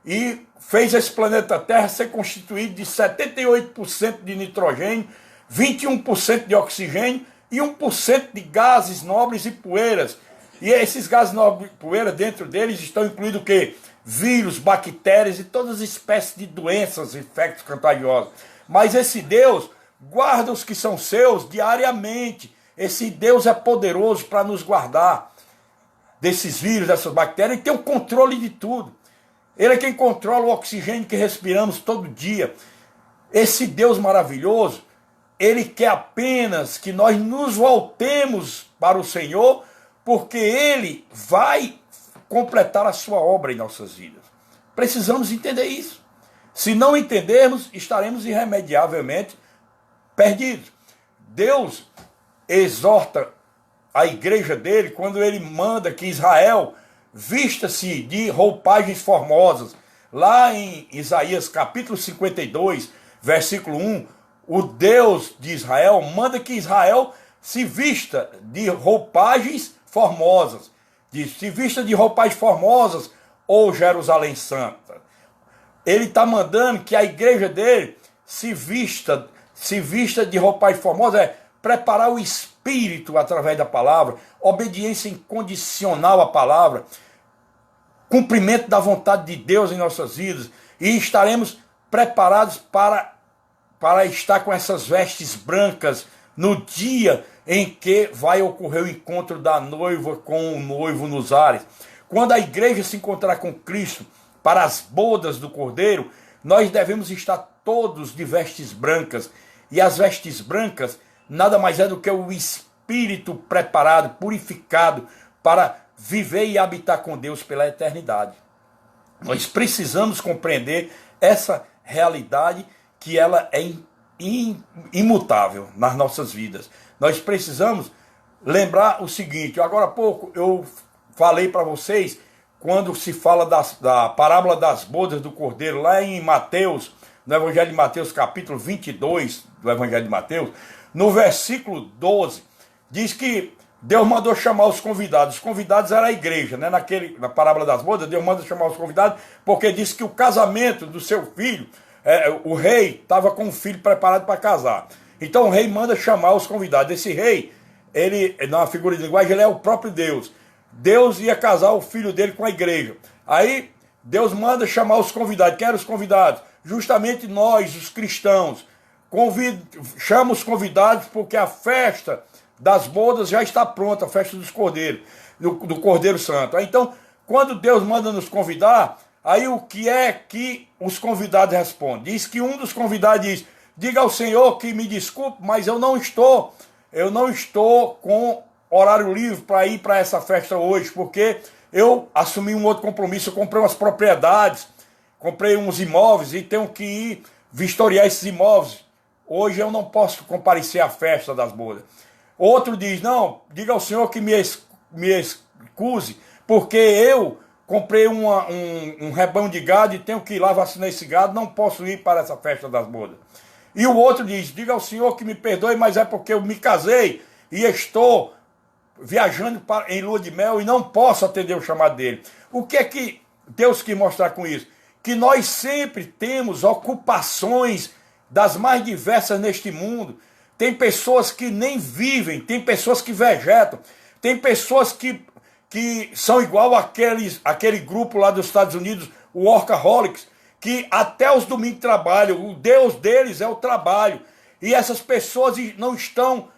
e fez esse planeta Terra ser constituído de 78% de nitrogênio, 21% de oxigênio e 1% de gases nobres e poeiras. E esses gases nobres e poeiras, dentro deles estão incluídos o quê? Vírus, bactérias e todas as espécies de doenças e infectos contagiosos. Mas esse Deus guarda os que são seus diariamente. Esse Deus é poderoso para nos guardar desses vírus, dessas bactérias, e tem o controle de tudo. Ele é quem controla o oxigênio que respiramos todo dia. Esse Deus maravilhoso, Ele quer apenas que nós nos voltemos para o Senhor, porque Ele vai completar a sua obra em nossas vidas. Precisamos entender isso. Se não entendermos, estaremos irremediavelmente perdidos. Deus exorta a igreja dele quando ele manda que Israel vista-se de roupagens formosas. Lá em Isaías capítulo 52, versículo 1, o Deus de Israel manda que Israel se vista de roupagens formosas. Diz, se vista de roupagens formosas, ou Jerusalém Santa. Ele está mandando que a igreja dele se vista de roupagem formosa, preparar o espírito através da palavra, obediência incondicional à palavra, cumprimento da vontade de Deus em nossas vidas, e estaremos preparados para estar com essas vestes brancas no dia em que vai ocorrer o encontro da noiva com o noivo nos ares. Quando a igreja se encontrar com Cristo para as bodas do Cordeiro, nós devemos estar todos de vestes brancas. E as vestes brancas nada mais é do que o espírito preparado, purificado para viver e habitar com Deus pela eternidade. Nós precisamos compreender essa realidade, que ela é imutável nas nossas vidas. Nós precisamos lembrar o seguinte: agora há pouco eu falei para vocês, quando se fala da parábola das bodas do Cordeiro, lá em Mateus, no Evangelho de Mateus, capítulo 22 do Evangelho de Mateus, no versículo 12, diz que Deus mandou chamar os convidados. Os convidados era a igreja, né? Na parábola das bodas, Deus manda chamar os convidados, porque disse que o casamento do seu filho, o rei estava com um filho preparado para casar. Então o rei manda chamar os convidados. Esse rei, ele, na figura de linguagem, ele é o próprio Deus. Deus ia casar o filho dele com a igreja. Aí Deus manda chamar os convidados. Quem eram os convidados? Justamente nós, os cristãos. Chama os convidados porque a festa das bodas já está pronta, a festa dos cordeiros, do Cordeiro Santo. Aí, então, quando Deus manda nos convidar, aí o que é que os convidados respondem? Diz que um dos convidados diz: diga ao Senhor que me desculpe, mas eu não estou com horário livre para ir para essa festa hoje, porque eu assumi um outro compromisso. Eu comprei umas propriedades, comprei uns imóveis e tenho que ir vistoriar esses imóveis. Hoje eu não posso comparecer à festa das bodas. Outro diz, não, diga ao Senhor que me excuse, porque eu comprei um rebanho de gado e tenho que ir lá vacinar esse gado, não posso ir para essa festa das bodas. E o outro diz, diga ao Senhor que me perdoe, mas é porque eu me casei e estou viajando em lua de mel e não posso atender o chamado dele. O que é que Deus quis mostrar com isso? Que nós sempre temos ocupações das mais diversas neste mundo. Tem pessoas que nem vivem, tem pessoas que vegetam, tem pessoas que são igual aquele grupo lá dos Estados Unidos, o Workaholics, que até os domingos trabalham, o Deus deles é o trabalho. E essas pessoas não estão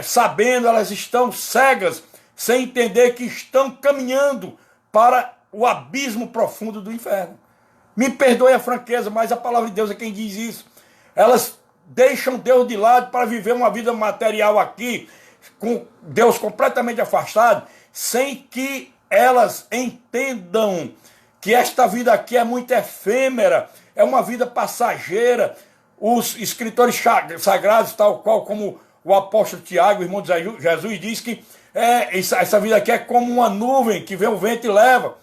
sabendo, elas estão cegas, sem entender que estão caminhando para o abismo profundo do inferno. Me perdoe a franqueza, mas a palavra de Deus é quem diz isso. Elas deixam Deus de lado para viver uma vida material aqui, com Deus completamente afastado, sem que elas entendam que esta vida aqui é muito efêmera, é uma vida passageira. Os escritores sagrados, tal qual como o apóstolo Tiago, o irmão de Jesus, diz que essa vida aqui é como uma nuvem que vem o vento e leva.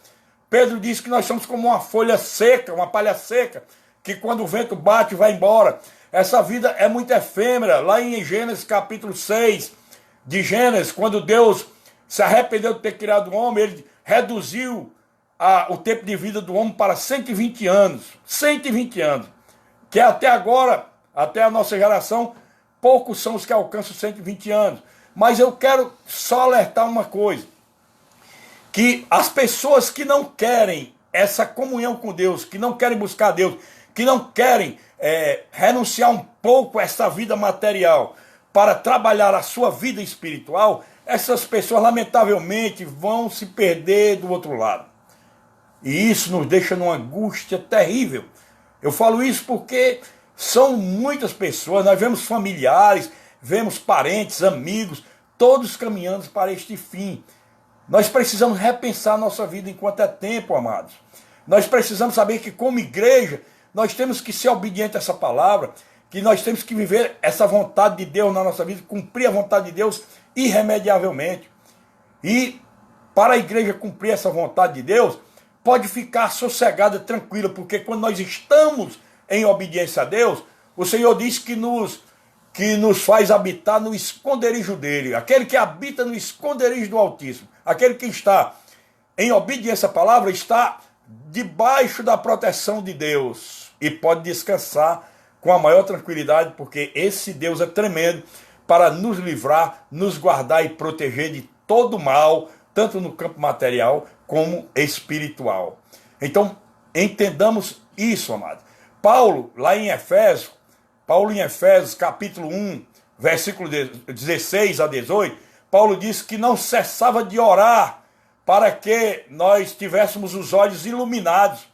Pedro diz que nós somos como uma folha seca, uma palha seca, que quando o vento bate vai embora. Essa vida é muito efêmera. Lá em Gênesis capítulo 6 de Gênesis, quando Deus se arrependeu de ter criado o homem, ele reduziu o tempo de vida do homem para 120 anos. 120 anos. Que até agora, até a nossa geração, poucos são os que alcançam 120 anos. Mas eu quero só alertar uma coisa. Que as pessoas que não querem essa comunhão com Deus, que não querem buscar Deus, que não querem renunciar um pouco a essa vida material para trabalhar a sua vida espiritual, essas pessoas lamentavelmente vão se perder do outro lado. E isso nos deixa numa angústia terrível. Eu falo isso porque são muitas pessoas, nós vemos familiares, vemos parentes, amigos, todos caminhando para este fim. Nós precisamos repensar a nossa vida enquanto é tempo, amados. Nós precisamos saber que como igreja, nós temos que ser obedientes a essa palavra, que nós temos que viver essa vontade de Deus na nossa vida, cumprir a vontade de Deus irremediavelmente. E para a igreja cumprir essa vontade de Deus, pode ficar sossegada, tranquila, porque quando nós estamos em obediência a Deus, o Senhor diz que nos faz habitar no esconderijo dele. Aquele que habita no esconderijo do Altíssimo, aquele que está em obediência à palavra, está debaixo da proteção de Deus e pode descansar com a maior tranquilidade, porque esse Deus é tremendo para nos livrar, nos guardar e proteger de todo mal, tanto no campo material como espiritual. Então, entendamos isso, amado. Paulo, em Efésios, capítulo 1, versículo 16 a 18, Paulo diz que não cessava de orar para que nós tivéssemos os olhos iluminados,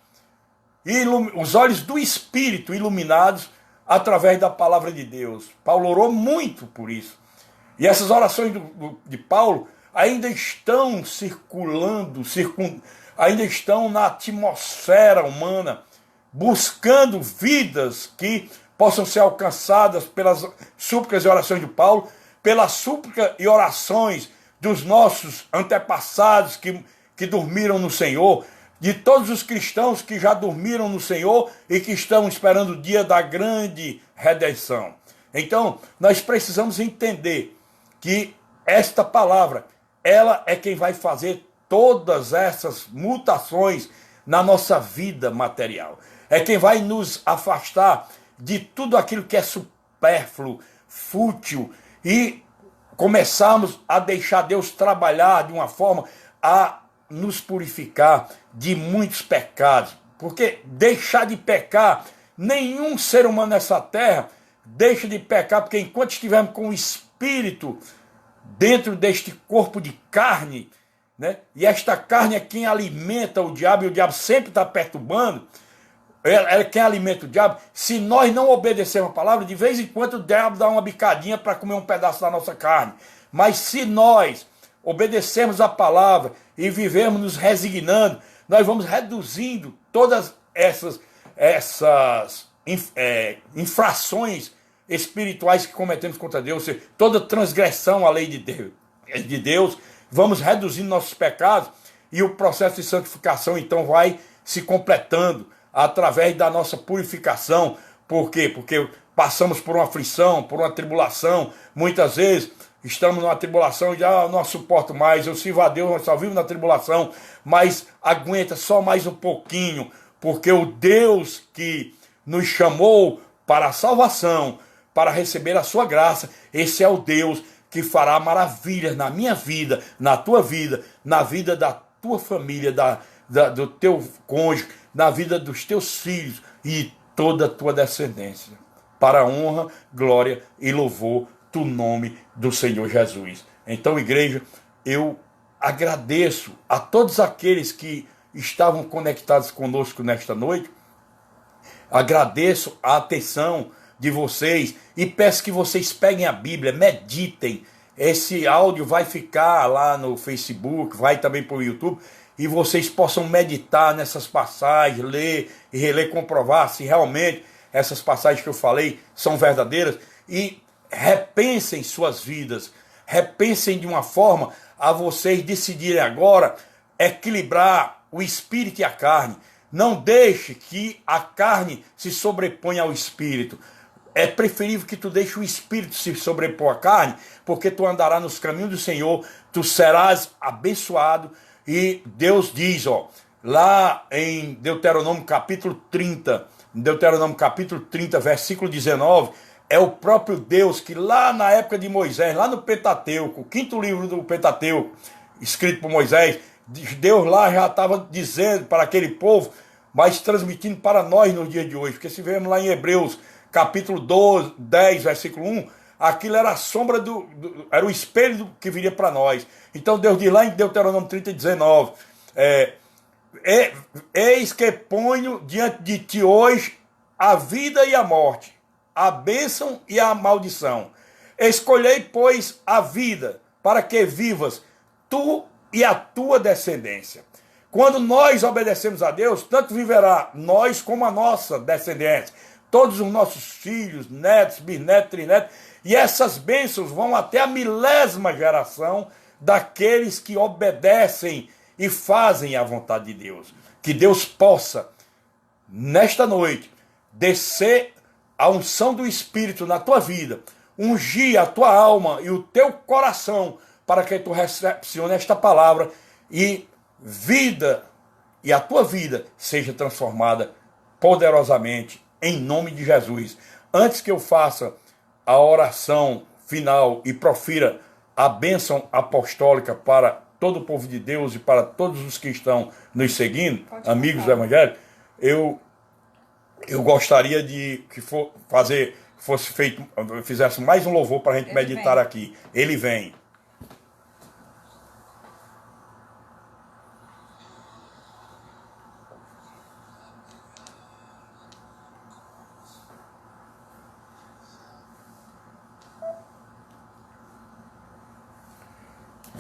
os olhos do Espírito iluminados através da palavra de Deus. Paulo orou muito por isso. E essas orações de Paulo ainda estão circulando, ainda estão na atmosfera humana, buscando vidas que possam ser alcançadas pelas súplicas e orações de Paulo, pela súplica e orações dos nossos antepassados que dormiram no Senhor, de todos os cristãos que já dormiram no Senhor e que estão esperando o dia da grande redenção. Então, nós precisamos entender que esta palavra, ela é quem vai fazer todas essas mutações na nossa vida material. É quem vai nos afastar de tudo aquilo que é supérfluo, fútil, e começarmos a deixar Deus trabalhar de uma forma a nos purificar de muitos pecados. Porque deixar de pecar, nenhum ser humano nessa terra deixa de pecar, porque enquanto estivermos com o Espírito dentro deste corpo de carne, né, e esta carne é quem alimenta o diabo, e o diabo sempre está perturbando, ela é quem alimenta o diabo. Se nós não obedecermos a palavra, de vez em quando o diabo dá uma bicadinha para comer um pedaço da nossa carne. Mas se nós obedecermos a palavra e vivermos nos resignando, nós vamos reduzindo todas essas infrações espirituais que cometemos contra Deus, ou seja, toda transgressão à lei de Deus, vamos reduzindo nossos pecados e o processo de santificação então vai se completando através da nossa purificação. Por quê? Porque passamos por uma aflição, por uma tribulação, muitas vezes estamos numa tribulação e já não suporto mais, eu sirvo a Deus, eu só vivo na tribulação, mas aguenta só mais um pouquinho, porque o Deus que nos chamou para a salvação, para receber a sua graça, esse é o Deus que fará maravilhas na minha vida, na tua vida, na vida da tua família, do teu cônjuge, na vida dos teus filhos e toda a tua descendência, para a honra, glória e louvor do nome do Senhor Jesus. Então, igreja, eu agradeço a todos aqueles que estavam conectados conosco nesta noite, agradeço a atenção de vocês e peço que vocês peguem a Bíblia, meditem. Esse áudio vai ficar lá no Facebook, vai também para o YouTube, e vocês possam meditar nessas passagens, ler e reler, comprovar se realmente essas passagens que eu falei são verdadeiras, e repensem suas vidas, repensem de uma forma a vocês decidirem agora equilibrar o espírito e a carne. Não deixe que a carne se sobreponha ao espírito. É preferível que tu deixe o espírito se sobrepor à carne, porque tu andarás nos caminhos do Senhor, tu serás abençoado. E Deus diz, lá em Deuteronômio capítulo 30, versículo 19, é o próprio Deus que lá na época de Moisés, lá no Pentateuco, o 5º livro do Pentateuco, escrito por Moisés, Deus lá já estava dizendo para aquele povo, mas transmitindo para nós nos dias de hoje, porque se vemos lá em Hebreus capítulo 10, versículo 1, aquilo era a sombra era o espelho que viria para nós. Então Deus diz lá em Deuteronômio 30, 19, eis que ponho diante de ti hoje a vida e a morte, a bênção e a maldição. Escolhei, pois, a vida, para que vivas tu e a tua descendência. Quando nós obedecemos a Deus, tanto viverá nós como a nossa descendência, todos os nossos filhos, netos, bisnetos, trinetos, e essas bênçãos vão até a milésima geração daqueles que obedecem e fazem a vontade de Deus. Que Deus possa, nesta noite, descer a unção do Espírito na tua vida, ungir a tua alma e o teu coração, para que tu recepcione esta palavra e vida, e a tua vida seja transformada poderosamente em nome de Jesus. Antes que eu faça a oração final e profira a bênção apostólica para todo o povo de Deus e para todos os que estão nos seguindo, amigos do Evangelho, eu gostaria de que fizesse mais um louvor para a gente meditar aqui. Ele vem.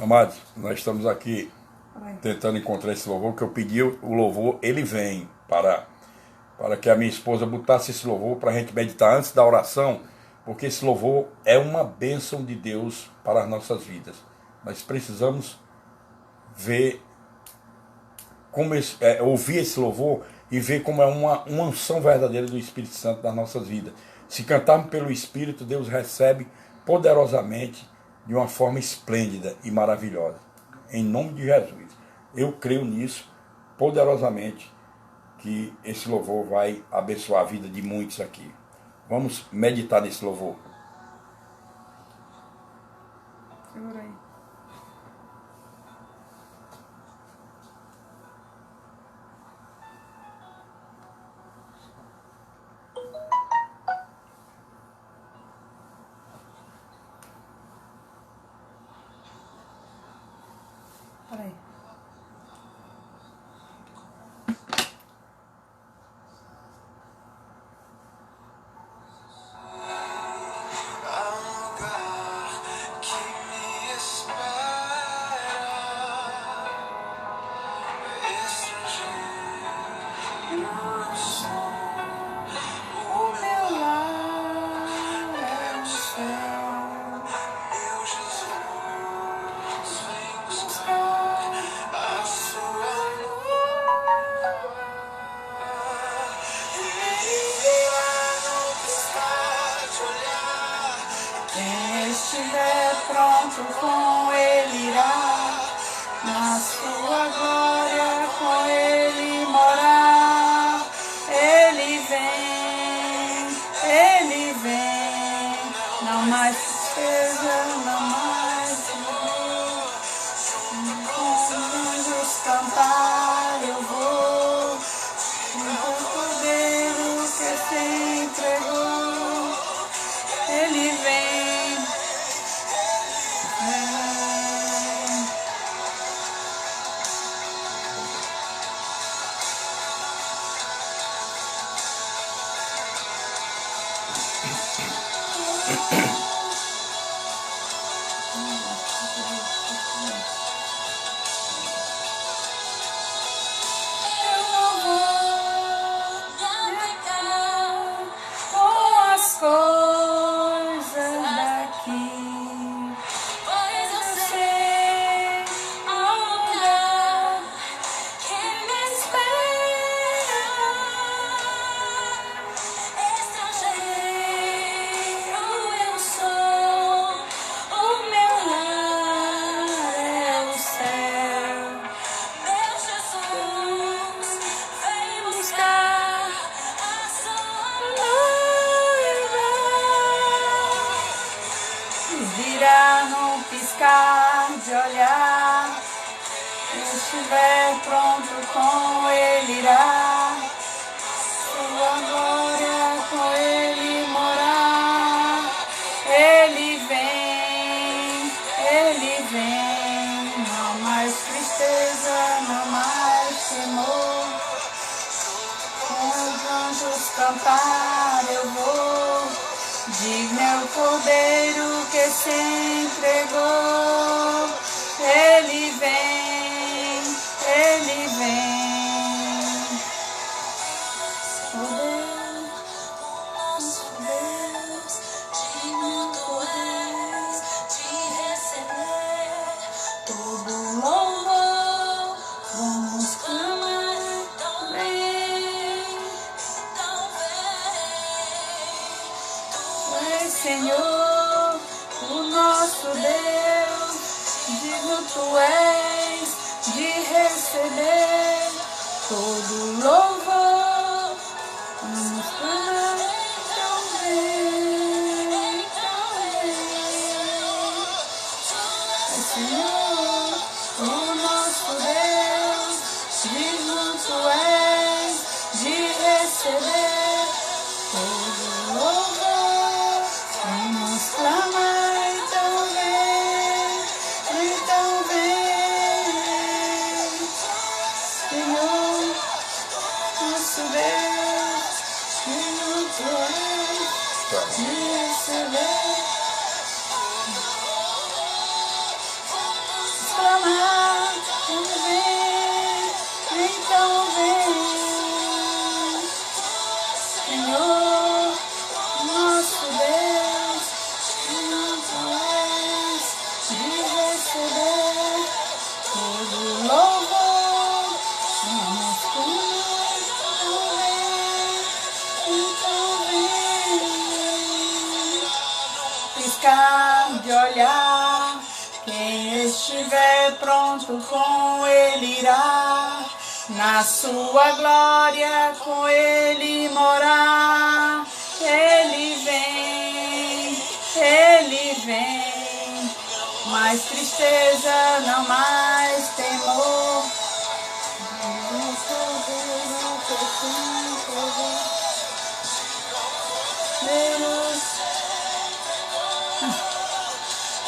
Amados, nós estamos aqui tentando encontrar esse louvor, que eu pedi o louvor, ele vem, para que a minha esposa botasse esse louvor para a gente meditar antes da oração, porque esse louvor é uma bênção de Deus para as nossas vidas. Nós precisamos ver, ouvir esse louvor e ver como é uma unção verdadeira do Espírito Santo nas nossas vidas. Se cantarmos pelo Espírito, Deus recebe poderosamente, de uma forma esplêndida e maravilhosa. Em nome de Jesus. Eu creio nisso poderosamente, que esse louvor vai abençoar a vida de muitos aqui. Vamos meditar nesse louvor. Segura aí. Peraí. Há um lugar que me espera, estrangeiro, eu sou. O meu lar Eu não vou me apegar com as coisas daqui, pois eu sei há um lugar que me espera. Estrangeiro eu sou, o meu lar é o céu. Meu Jesus vem buscar a sua noiva. Virá num piscar de olhar. Se estiver pronto, com ele irá. Sua glória com ele morar. Ele vem. Não mais tristeza, não mais temor. Com os anjos cantar eu vou. Digno é o Cordeiro que se entregou. Ele vem. Oh Deus, digno tu és de receber todo louvor. Vamos clamar, então vem. Tu és Senhor, o nosso Deus, digno tu és de receber todo louvor. Vamos clamar, então vem. É Senhor, o nosso Deus, digno tu és de receber todo louvor. Vamos clamar, então vem. Senhor, nosso Deus, digno tu és de receber. Vamos clamar, então vem. Senhor, nosso Deus, digno tu és de receber todo louvor. Vamos clamar, então vem. Piscar de olhar, quem estiver pronto com ele irá. Na sua glória com ele morar. Ele vem. Mais tristeza, não mais temor. Deus,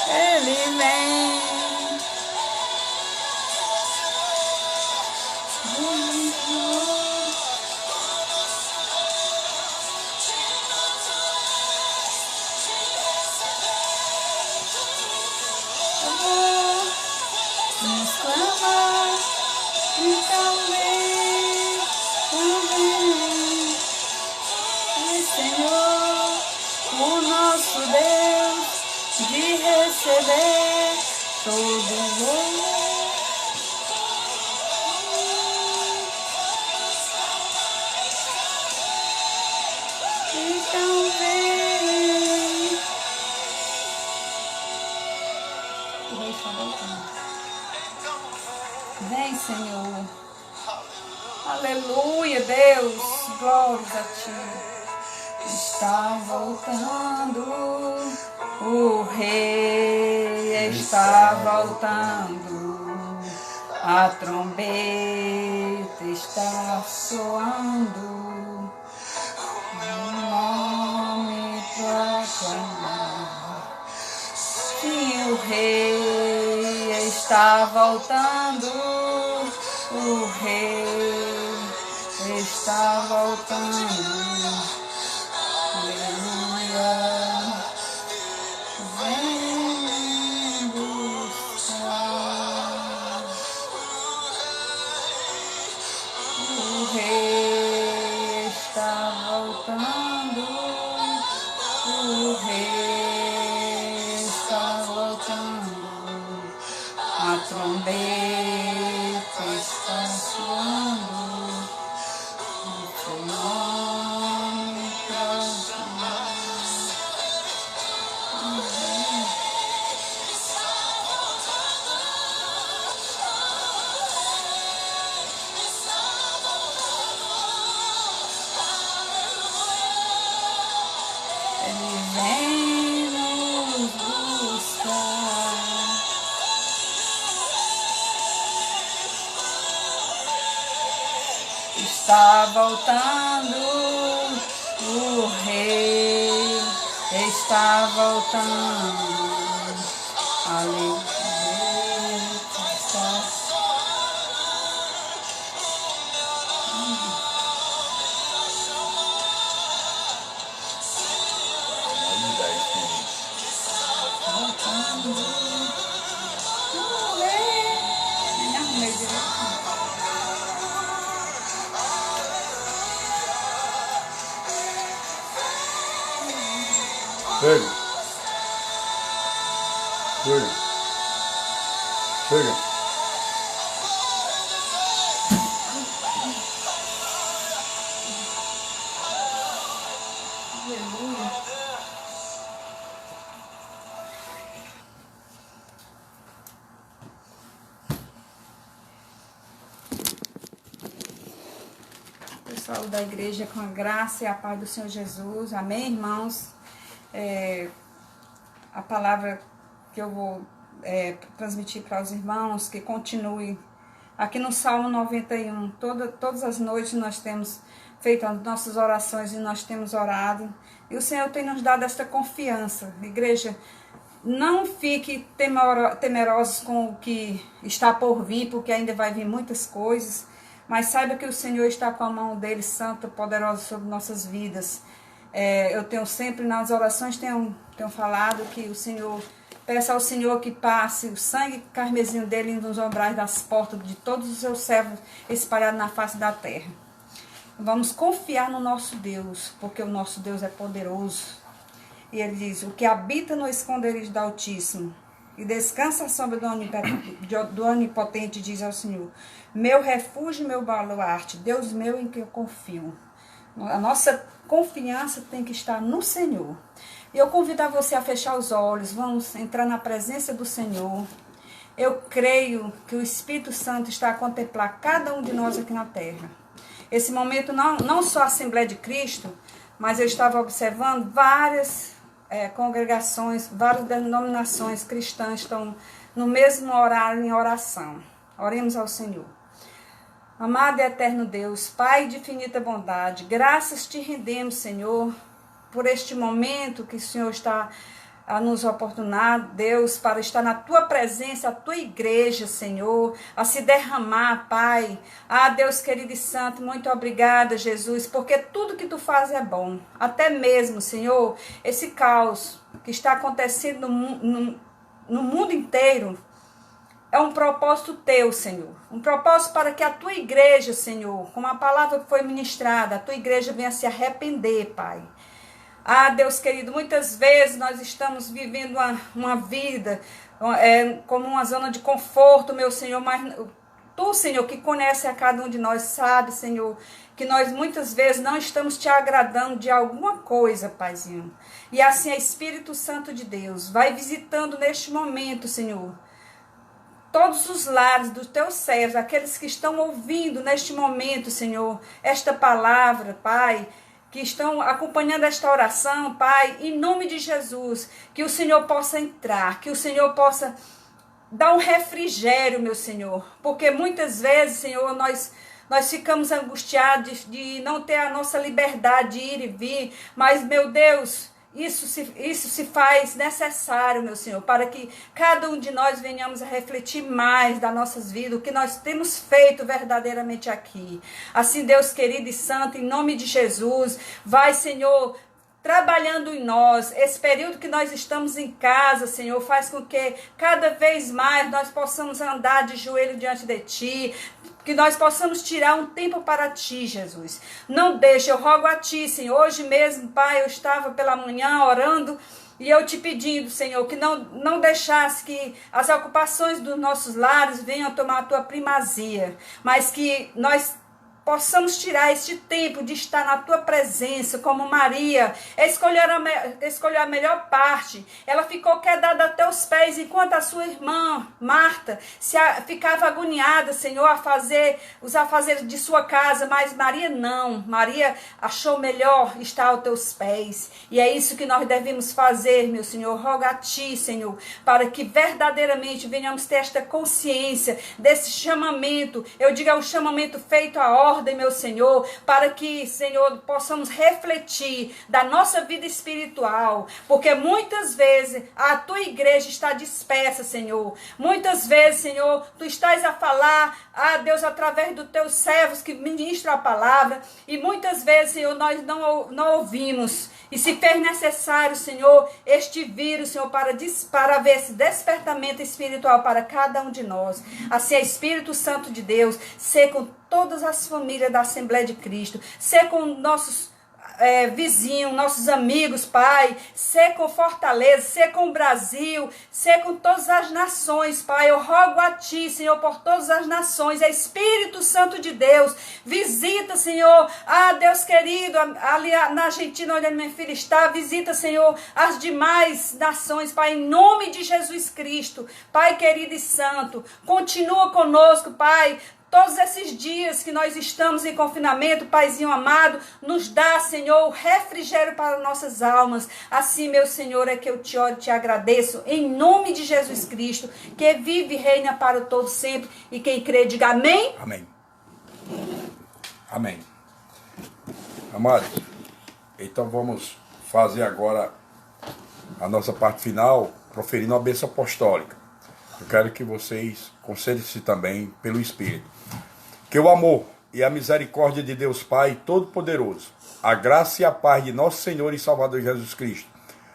ele vem. Vamos clamar, então vem. É Senhor, o nosso Deus, de receber todo louvor. Então vem. Vem, Senhor. Aleluia, Deus. Glórias a Ti. Está voltando. O Rei está voltando. A trombeta está soando. O nome proclamar. Sim, o Rei está voltando. O Rei está voltando. Aleluia. rei está voltando, o rei está voltando, a trombeta está soando, o seu nome proclamar. Ele vem nos buscar. Está voltando, o rei está voltando. Aleluia, está. Aí, 10 minutos. Voltando, o rei. Me arrumei direito. Chega. Chega. Chega. Aleluia. Pessoal da igreja, com a graça e a paz do Senhor Jesus. Amém, irmãos? A palavra que eu vou transmitir para os irmãos, que continue aqui no Salmo 91. Todas as noites nós temos feito as nossas orações e nós temos orado. E o Senhor tem nos dado esta confiança. Igreja, não fique temerosos com o que está por vir, porque ainda vai vir muitas coisas. Mas saiba que o Senhor está com a mão dele, santa, poderosa, sobre nossas vidas. Eu tenho sempre nas orações, tenho falado que o Senhor, peça ao Senhor que passe o sangue carmesim dele nos umbrais das portas de todos os seus servos espalhados na face da terra. Vamos confiar no nosso Deus, porque o nosso Deus é poderoso. E ele diz, o que habita no esconderijo do Altíssimo e descansa à sombra do Onipotente, diz ao Senhor, meu refúgio, meu baluarte, Deus meu em que eu confio. A nossa confiança tem que estar no Senhor. E eu convido a você a fechar os olhos, vamos entrar na presença do Senhor. Eu creio que o Espírito Santo está a contemplar cada um de nós aqui na terra. Esse momento não só a Assembleia de Cristo, mas eu estava observando várias congregações, várias denominações cristãs estão no mesmo horário em oração. Oremos ao Senhor. Amado e eterno Deus, Pai de infinita bondade, graças te rendemos, Senhor, por este momento que o Senhor está a nos oportunar, Deus, para estar na tua presença, a tua igreja, Senhor, a se derramar, Pai. Deus querido e santo, muito obrigada, Jesus, porque tudo que tu fazes é bom. Até mesmo, Senhor, esse caos que está acontecendo no mundo inteiro, é um propósito teu, Senhor. Um propósito para que a tua igreja, Senhor, como a palavra que foi ministrada, a tua igreja venha se arrepender, Pai. Deus querido, muitas vezes nós estamos vivendo uma vida como uma zona de conforto, meu Senhor, mas tu, Senhor, que conhece a cada um de nós, sabe, Senhor, que nós muitas vezes não estamos te agradando de alguma coisa, Paizinho. E assim, Espírito Santo de Deus, vai visitando neste momento, Senhor, todos os lares dos teus servos, aqueles que estão ouvindo neste momento, Senhor, esta palavra, Pai, que estão acompanhando esta oração, Pai, em nome de Jesus, que o Senhor possa entrar, que o Senhor possa dar um refrigério, meu Senhor, porque muitas vezes, Senhor, nós ficamos angustiados de não ter a nossa liberdade de ir e vir, mas, meu Deus, isso se faz necessário, meu Senhor, para que cada um de nós venhamos a refletir mais das nossas vidas, o que nós temos feito verdadeiramente aqui. Assim, Deus querido e santo, em nome de Jesus, vai, Senhor, trabalhando em nós. Esse período que nós estamos em casa, Senhor, faz com que cada vez mais nós possamos andar de joelho diante de Ti, que nós possamos tirar um tempo para Ti, Jesus. Não deixe, eu rogo a Ti, Senhor. Hoje mesmo, Pai, eu estava pela manhã orando e eu te pedindo, Senhor, que não deixasse que as ocupações dos nossos lares venham tomar a Tua primazia, mas que nós possamos tirar este tempo de estar na Tua presença, como Maria escolheu a melhor parte. Ela ficou quedada a Teus pés, enquanto a sua irmã, Marta, ficava agoniada, Senhor, a fazer os afazeres de sua casa, mas Maria não. Maria achou melhor estar aos Teus pés. E é isso que nós devemos fazer, meu Senhor. Rogo a Ti, Senhor, para que verdadeiramente venhamos ter esta consciência desse chamamento. Eu digo, é um chamamento feito à ordem, meu Senhor, para que, Senhor, possamos refletir da nossa vida espiritual, porque muitas vezes a Tua igreja está dispersa, Senhor. Muitas vezes, Senhor, Tu estás a falar, Deus, através dos Teus servos que ministram a palavra, e muitas vezes, Senhor, nós não ouvimos. E se fez necessário, Senhor, este vírus, Senhor, para ver esse despertamento espiritual para cada um de nós. Assim, é Espírito Santo de Deus, ser com todas as famílias da Assembleia de Cristo, ser com nossos vizinhos, nossos amigos, Pai, ser com Fortaleza, ser com o Brasil, ser com todas as nações, Pai. Eu rogo a Ti, Senhor, por todas as nações. É Espírito Santo de Deus, visita, Senhor, Deus querido, ali na Argentina, onde a minha filha está, visita, Senhor, as demais nações, Pai, em nome de Jesus Cristo. Pai querido e santo, continua conosco, Pai. Todos esses dias que nós estamos em confinamento, Paizinho amado, nos dá, Senhor, o refrigério para nossas almas. Assim, meu Senhor, é que eu te oro e te agradeço, em nome de Jesus Cristo, que vive e reina para o todo sempre. E quem crê, diga amém. Amém. Amém. Amados, então vamos fazer agora a nossa parte final, proferindo a bênção apostólica. Eu quero que vocês concentrem-se também pelo Espírito. Que o amor e a misericórdia de Deus Pai Todo-Poderoso, a graça e a paz de nosso Senhor e Salvador Jesus Cristo,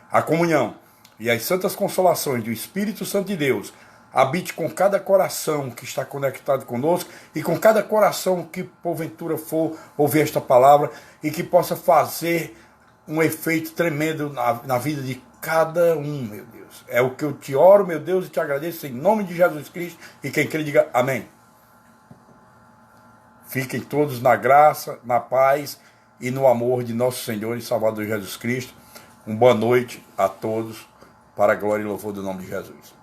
a comunhão e as santas consolações do Espírito Santo de Deus, habite com cada coração que está conectado conosco e com cada coração que porventura for ouvir esta palavra e que possa fazer um efeito tremendo na vida de cada um, meu Deus. É o que eu te oro, meu Deus, e te agradeço em nome de Jesus Cristo. E quem crê, diga amém. Fiquem todos na graça, na paz e no amor de nosso Senhor e Salvador Jesus Cristo. Uma boa noite a todos, para a glória e louvor do nome de Jesus.